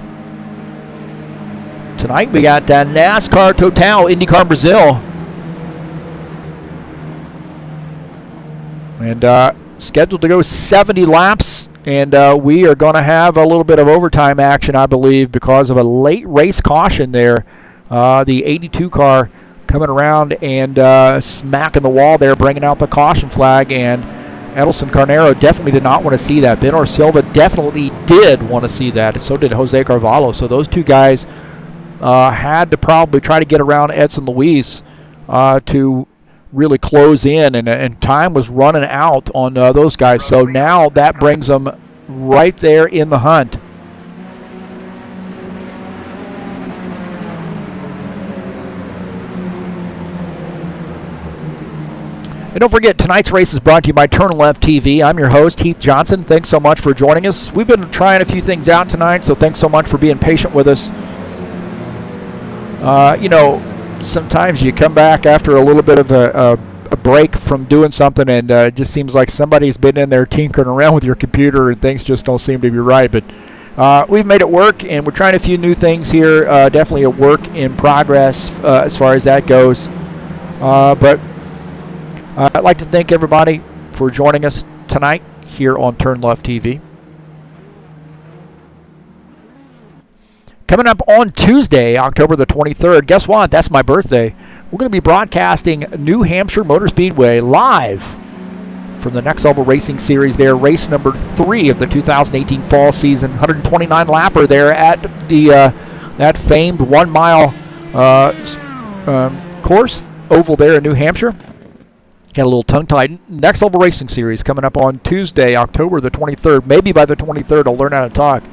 Tonight we got NASCAR Total, Indy Car Brasil. And scheduled to go 70 laps. And we are going to have a little bit of overtime action, I believe, because of a late race caution there. The 82 car coming around and smacking the wall there, bringing out the caution flag, and Edelson Carnero definitely did not want to see that. Benor Silva definitely did want to see that, and so did Jose Carvalho. So those two guys had to probably try to get around Edson Luis to really close in, and time was running out on those guys. So now that brings them right there in the hunt. And don't forget, tonight's race is brought to you by TurnLeft TV. I'm your host, Heath Johnson. Thanks so much for joining us. We've been trying a few things out tonight, so thanks so much for being patient with us. Sometimes you come back after a little bit of a break from doing something, and it just seems like somebody's been in there tinkering around with your computer, and things just don't seem to be right. But we've made it work, and we're trying a few new things here. Definitely a work in progress as far as that goes. But I'd like to thank everybody for joining us tonight here on TurnLeft TV. Coming up on Tuesday, October the 23rd, guess what? That's my birthday. We're going to be broadcasting New Hampshire Motor Speedway live from the Next Level Racing Series there, race number 3 of the 2018 fall season, 129 lapper there at the that famed 1 mile course oval there in New Hampshire. Got a little tongue-tied. Next Level Racing Series coming up on Tuesday, October the 23rd. Maybe by the 23rd I'll learn how to talk.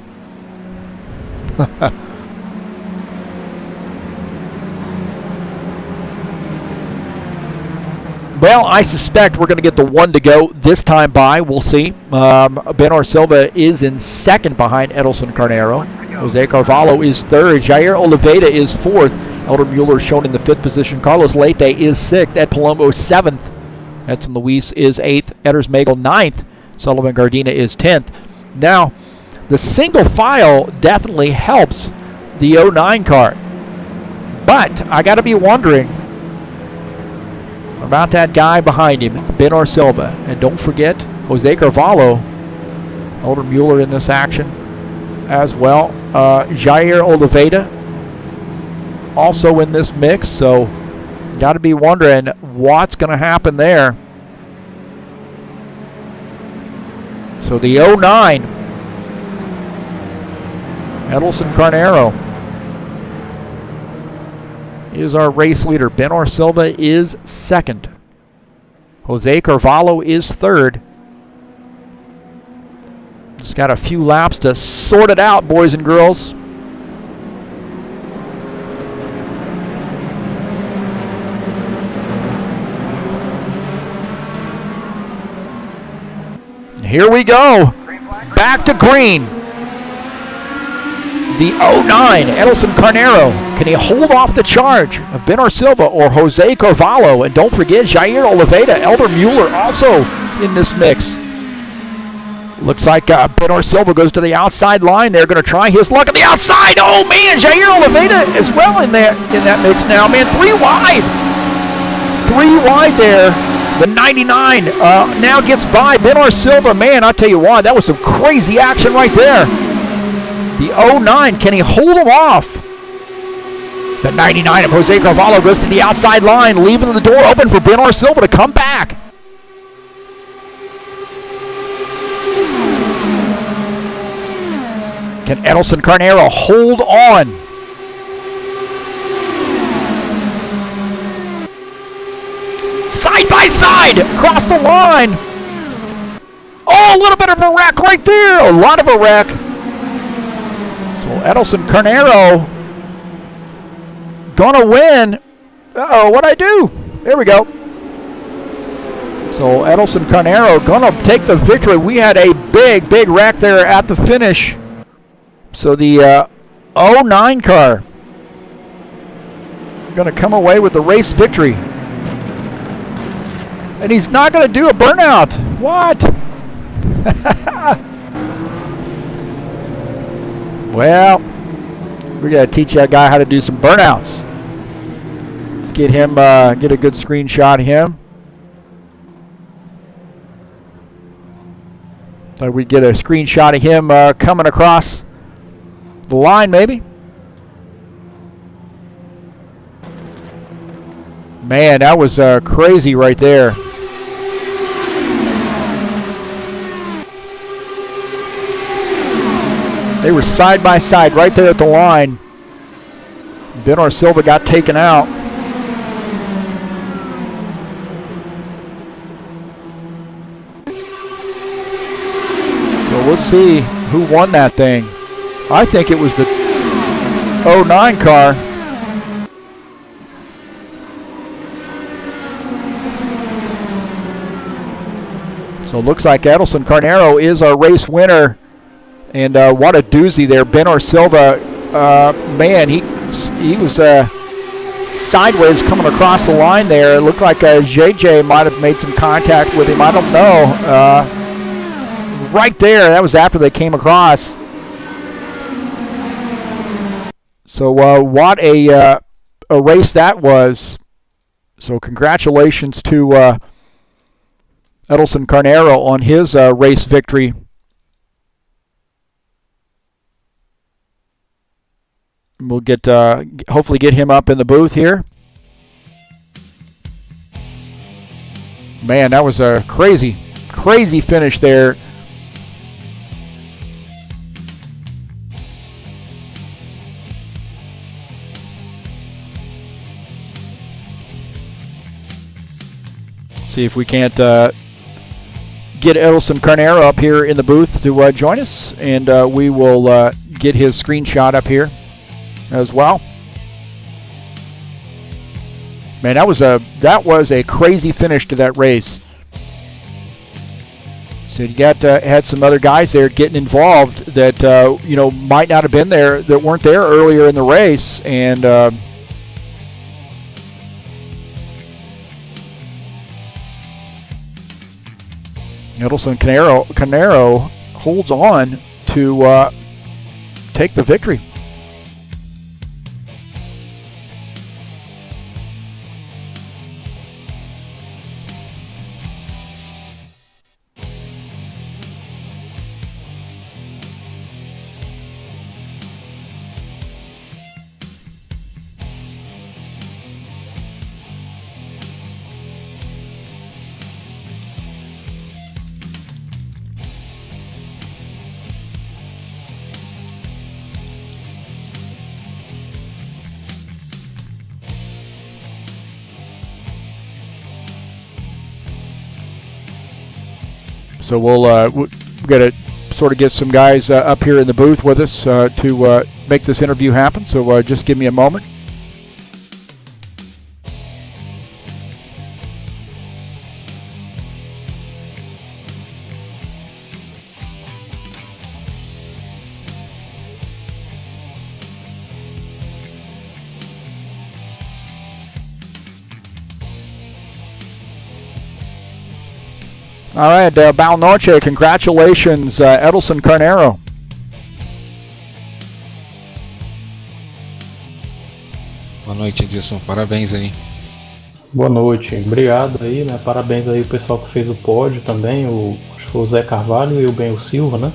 Well, I suspect we're going to get the one to go this time by. We'll see. Ben Silva is in second behind Edelson Carnero. Jose Carvalho is third. Jair Oliveira is fourth. Elder Mueller shown in the fifth position. Carlos Leite is sixth. Ed Palumbo seventh. Edson Luis is eighth. Edders Magel ninth. Sullivan Gardena is 10th. Now, the single file definitely helps the 09 car. But I got to be wondering about that guy behind him, Ben Silva. And don't forget, Jose Carvalho, Elder Mueller in this action as well. Jair Oliveira also in this mix, so got to be wondering what's going to happen there. So the 09, Edelson Carnero is our race leader. Ben Silva is second. Jose Carvalho is third. Just got a few laps to sort it out, boys and girls. Here we go. Back to green. The 09, Edelson Carnero. Can he hold off the charge of Ben Silva or Jose Carvalho? And don't forget, Jair Oliveira, Elder Mueller also in this mix. Looks like Ben Silva goes to the outside line. They're going to try his luck on the outside. Oh, man, Jair Oliveira as well in that mix now. Man, three wide. Three wide there. The 99 now gets by Ben Silva. Man, I'll tell you what, that was some crazy action right there. The 09, can he hold him off? The 99 of Jose Carvalho goes to the outside line, leaving the door open for Ben Silva to come back. Can Edelson Carnero hold on? Side by side, across the line. Oh, a little bit of a wreck right there. A lot of a wreck. So Edelson Carnero gonna win. Uh-oh, what'd I do? There we go. So Edelson Carnero gonna take the victory. We had a big, big wreck there at the finish. So the 09 car gonna come away with the race victory. And he's not gonna do a burnout. What? Well, we got to teach that guy how to do some burnouts. Let's get him, get a good screenshot of him. Thought we'd get a screenshot of him coming across the line, maybe. Man, that was crazy right there. They were side by side right there at the line. Ben Silva got taken out. So we'll see who won that thing. I think it was the 09 car. So it looks like Edelson Carnero is our race winner. And what a doozy there. Ben Silva, man, he was sideways coming across the line there. It looked like JJ might have made some contact with him. I don't know. Right there, that was after they came across. So what a race that was. So congratulations to Edelson Carnero on his race victory. We'll get hopefully get him up in the booth here. Man, that was a crazy, crazy finish there. See if we can't get Edelson Carnero up here in the booth to join us, and we will get his screenshot up here as well. Man, that was a crazy finish to that race. So you got had some other guys there getting involved that might not have been there, that weren't there earlier in the race, and Edelson Carnero holds on to take the victory. So we'll got to sort of get some guys up here in the booth with us to make this interview happen. So just give me a moment. All right, Boa noite. Congratulations, Edelson Carnero. Boa noite, Edilson. Parabéns aí. Boa noite. Obrigado aí, né? Parabéns aí o pessoal que fez o pódio também, acho que foi o Zé Carvalho e o Benio Silva, né?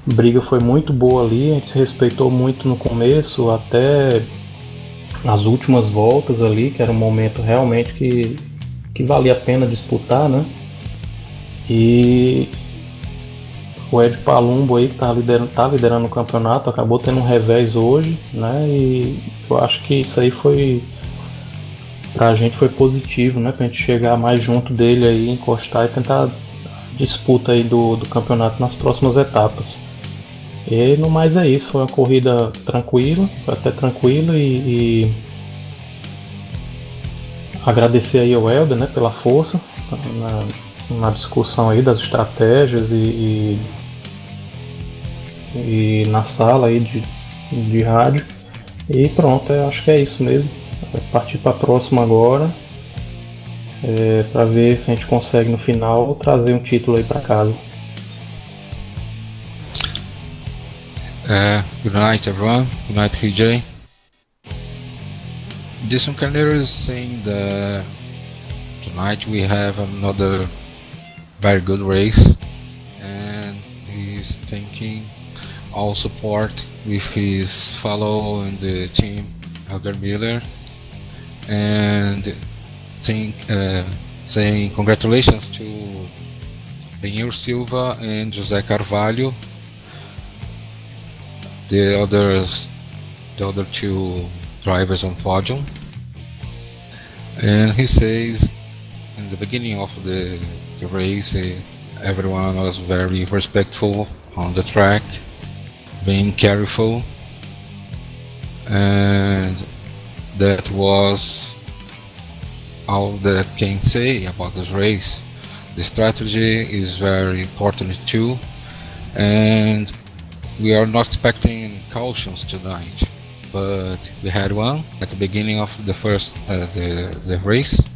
A briga foi muito boa ali, a gente se respeitou muito no começo, até as últimas voltas ali, que era um momento realmente que valia a pena disputar, né? E o Ed Palumbo aí, que tá liderando o campeonato, acabou tendo um revés hoje, né? E eu acho que isso aí pra gente foi positivo, né? Pra gente chegar mais junto dele aí, encostar e tentar disputa aí do campeonato nas próximas etapas. E no mais é isso, foi uma corrida tranquila, até tranquila, e agradecer aí ao Helder, né, pela força na discussão aí das estratégias e na sala aí de rádio. E pronto, eu acho que é isso mesmo. Vou partir para a próxima agora, para ver se a gente consegue no final trazer um título aí para casa. Good night, everyone. Good night, TJ. Jason Carnero is saying that tonight we have another very good race, and he's thanking all support with his fellow in the team, Helder Miller, and saying congratulations to Benio Silva and José Carvalho, the other two drivers on podium. And he says in the beginning of the race, everyone was very respectful on the track, being careful, and that was all that I can say about this race. The strategy is very important too, and we are not expecting cautions tonight, but we had one at the beginning of the first the race,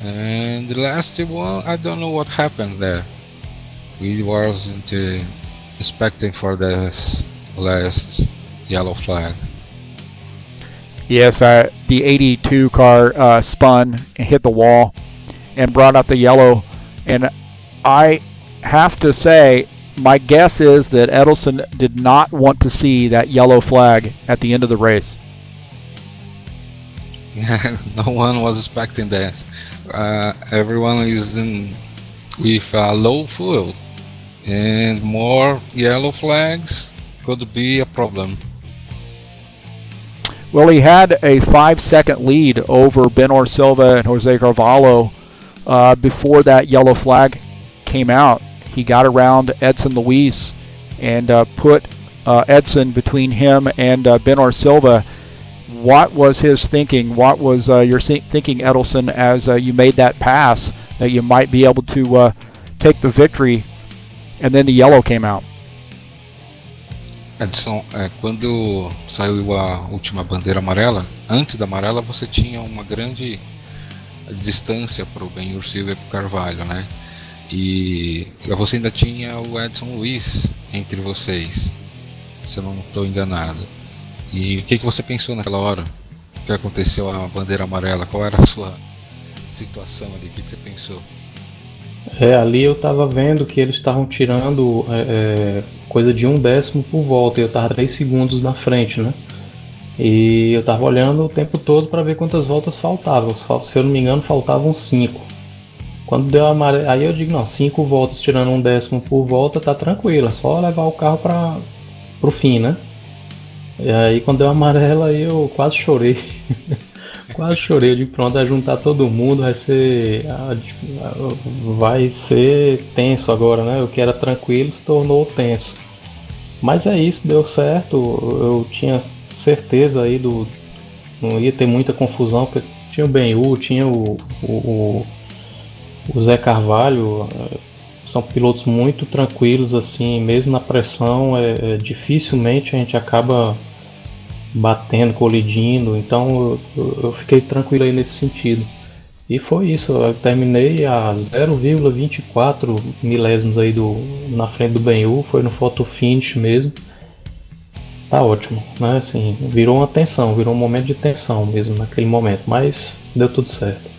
and the last one, I don't know what happened there. We wasn't expecting for this last yellow flag. Yes, the 82 car spun and hit the wall and brought out the yellow, and I have to say, my guess is that Edelson did not want to see that yellow flag at the end of the race. Yes, no one was expecting this. Everyone is with low fuel, and more yellow flags could be a problem. Well, he had a 5-second lead over Benio Silva and Jose Carvalho before that yellow flag came out. He got around Edson Luis and put Edson between him and Benor Silva. What was his thinking? What was your thinking, Edelson, as you made that pass that you might be able to take the victory, and then the yellow came out? Edson, quando saiu a última bandeira amarela, antes da amarela você tinha uma grande distância para o Ben Silva e para o Carvalho, né? E você ainda tinha o Edson Luis entre vocês, se eu não estou enganado. E o que você pensou naquela hora? O que aconteceu a bandeira amarela? Qual era a sua situação ali? O que você pensou? Ali eu tava vendo que eles estavam tirando coisa de 1/10 por volta, e eu tava 3 segundos na frente, né? E eu tava olhando o tempo todo para ver quantas voltas faltavam. Se eu não me engano, faltavam 5. Quando deu a amarela, aí eu digo, não, 5 voltas tirando 1/10 por volta tá tranquilo, é só levar o carro pro fim, né? E aí quando deu a amarela aí eu quase chorei. Quase chorei, eu digo, pronto, vai juntar todo mundo, vai ser tenso agora, né? O que era tranquilo se tornou tenso. Mas é isso, deu certo. Eu tinha certeza aí não ia ter muita confusão, porque tinha o Ben-Hu, tinha o Zé Carvalho, são pilotos muito tranquilos assim, mesmo na pressão, dificilmente a gente acaba batendo, colidindo, então eu fiquei tranquilo aí nesse sentido. E foi isso, eu terminei a 0,24 milésimos aí na frente do Ben-Hu, foi no photo finish mesmo. Tá ótimo, né? Assim, virou uma tensão, virou um momento de tensão mesmo naquele momento, mas deu tudo certo.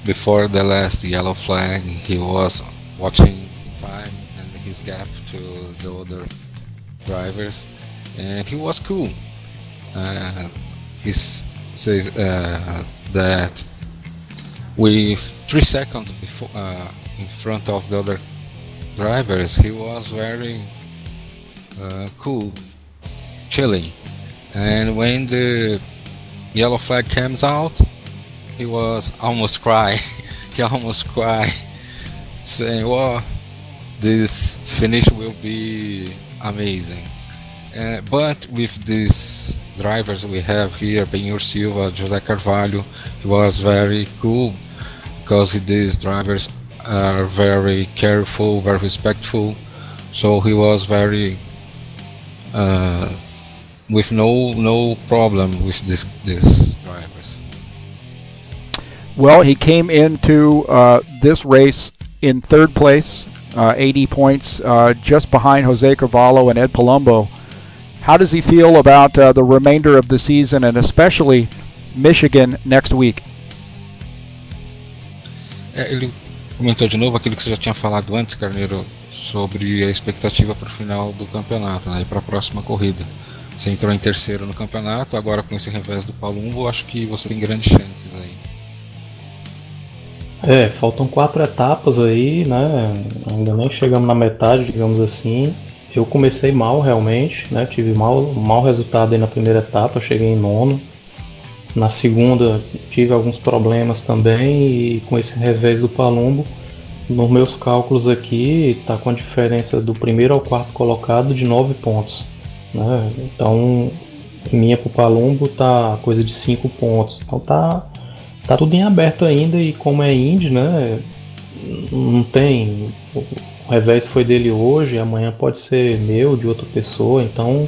Before the last yellow flag, he was watching the time and his gap to the other drivers, and he was cool. He says that with 3 seconds before in front of the other drivers, he was very cool, chilling. And when the yellow flag comes out, he was almost cry. He almost cried, saying, "Well, this finish will be amazing." But with these drivers we have here, Ben Silva, José Carvalho, he was very cool because these drivers are very careful, very respectful. So he was very with no problem with these drivers. Well, he came into this race in third place, 80 points, just behind Jose Carvalho and Ed Palumbo. How does he feel about the remainder of the season, and especially Michigan next week? Ele comentou de novo aquilo que você já tinha falado antes, Carneiro, sobre a expectativa para o final do campeonato, né, e para a próxima corrida. Você entrou em terceiro no campeonato, agora com esse revés do Palumbo, acho que você tem grandes chances aí. Faltam 4 etapas aí, né? Ainda nem chegamos na metade, digamos assim. Eu comecei mal realmente, né? Tive mau resultado aí na primeira etapa, cheguei em 9º. Na segunda tive alguns problemas também, e com esse revés do Palumbo, nos meus cálculos aqui, tá com a diferença do primeiro ao quarto colocado de 9 pontos. Né? Então, minha pro Palumbo tá coisa de 5 pontos. Então tá tudo em aberto ainda, e como é Indy, né? Não tem. O revés foi dele hoje, amanhã pode ser meu, de outra pessoa, então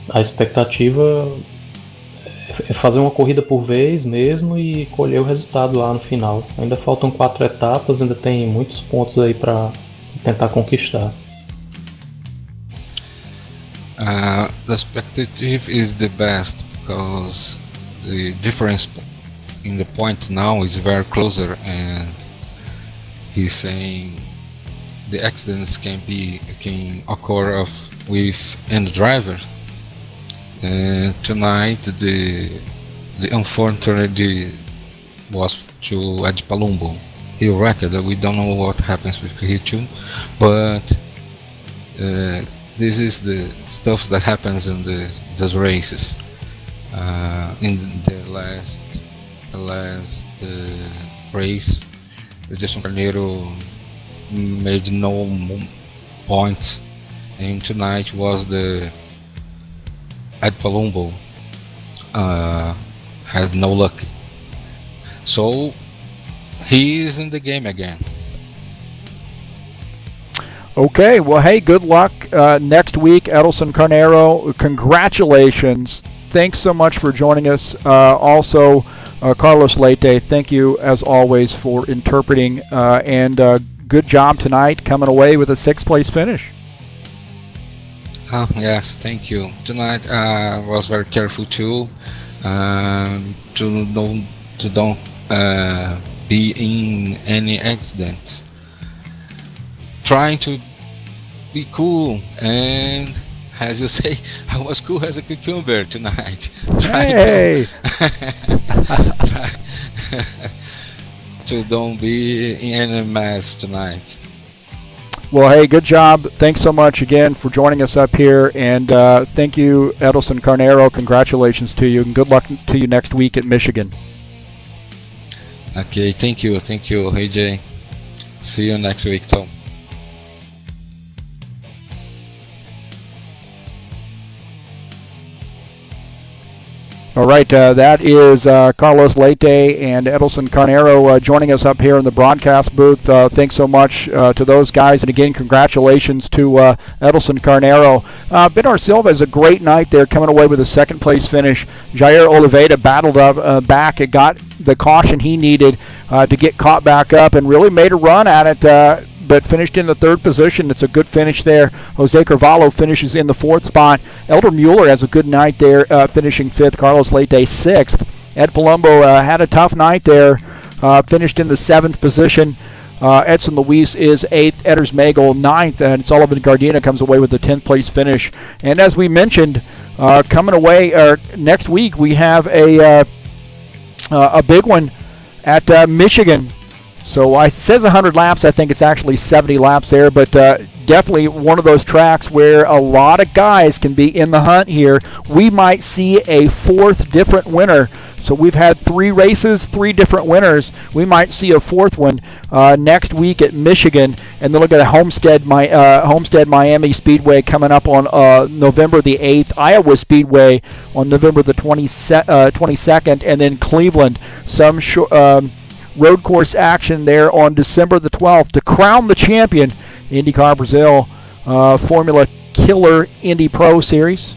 a expectativa é fazer uma corrida por vez mesmo e colher o resultado lá no final. Ainda faltam 4 etapas, ainda tem muitos pontos aí para tentar conquistar. The expectative is the best because the difference in the points now is very closer, and he's saying the accidents can occur with any driver. Tonight the unfortunate was to Ed Palumbo. He wrecked. We don't know what happens with Heath, but this is the stuff that happens in these races. In the last the last race, Edson Carneiro made no points, and tonight was the at Palumbo had no luck, so he is in the game again. Okay, well, hey, good luck next week, Edson Carneiro. Congratulations. Thanks so much for joining us. Also, Carlos Leite, thank you, as always, for interpreting, and good job tonight, coming away with a 6th place finish. Yes, thank you. Tonight I was very careful too, to don't be in any accidents. Trying to be cool, and as you say, I was cool as a cucumber tonight. Hey! To don't be in any mess tonight. Well, hey, good job. Thanks so much again for joining us up here, and thank you, Edson Carneiro. Congratulations to you, and good luck to you next week at Michigan. Okay, thank you, AJ. See you next week, Tom. All right, that is Carlos Leite and Edson Carneiro joining us up here in the broadcast booth. Thanks so much to those guys, and again, congratulations to Edson Carneiro. Bernard Silva has a great night there, coming away with a 2nd place finish. Jair Oliveira battled up back and got the caution he needed to get caught back up, and really made a run at it, but finished in the 3rd position. It's a good finish there. Jose Carvalho finishes in the 4th spot. Elder Mueller has a good night there, finishing 5th. Carlos Leite 6th. Ed Palumbo had a tough night there, finished in the 7th position. Edson Luis is 8th. Edders Magel 9th, and Sullivan Gardena comes away with the 10th place finish. And as we mentioned, coming away next week, we have a big one at Michigan. So it says 100 laps. I think it's actually 70 laps there, but definitely one of those tracks where a lot of guys can be in the hunt here. We might see a 4th different winner. So we've had 3 races, 3 different winners. We might see a 4th one next week at Michigan, and then look at Homestead Miami Speedway coming up on November the 8th, Iowa Speedway on November the 22nd, and then Cleveland. Some road course action there on December the 12th to crown the champion, Indy Car Brasil Formula Killer Indy Pro Series,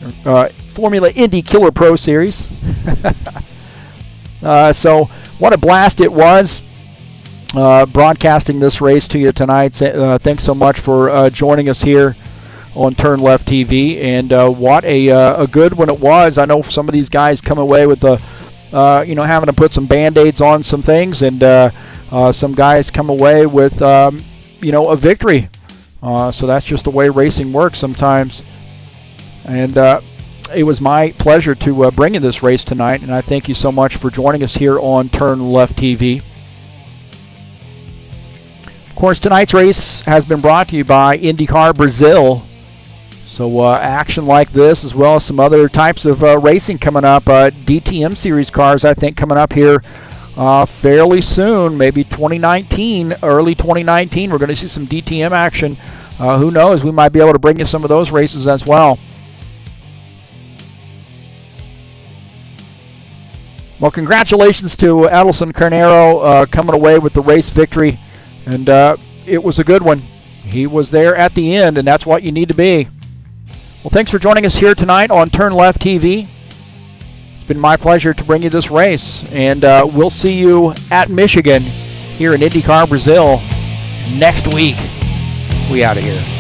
Formula Indy Killer Pro Series. So what a blast it was broadcasting this race to you tonight. Thanks so much for joining us here on TurnLeft TV, and what a good one it was. I know some of these guys come away with the having to put some Band-Aids on some things, and some guys come away with, a victory. So that's just the way racing works sometimes. And it was my pleasure to bring you this race tonight, and I thank you so much for joining us here on TurnLeft TV. Of course, tonight's race has been brought to you by Indy Car Brasil. So action like this, as well as some other types of racing coming up. DTM Series cars, I think, coming up here fairly soon, maybe 2019, early 2019. We're going to see some DTM action. Who knows? We might be able to bring you some of those races as well. Well, congratulations to Edson Carneiro coming away with the race victory. And it was a good one. He was there at the end, and that's what you need to be. Well, thanks for joining us here tonight on TurnLeft TV. It's been my pleasure to bring you this race, and we'll see you at Michigan here in Indy Car Brasil next week. We out of here.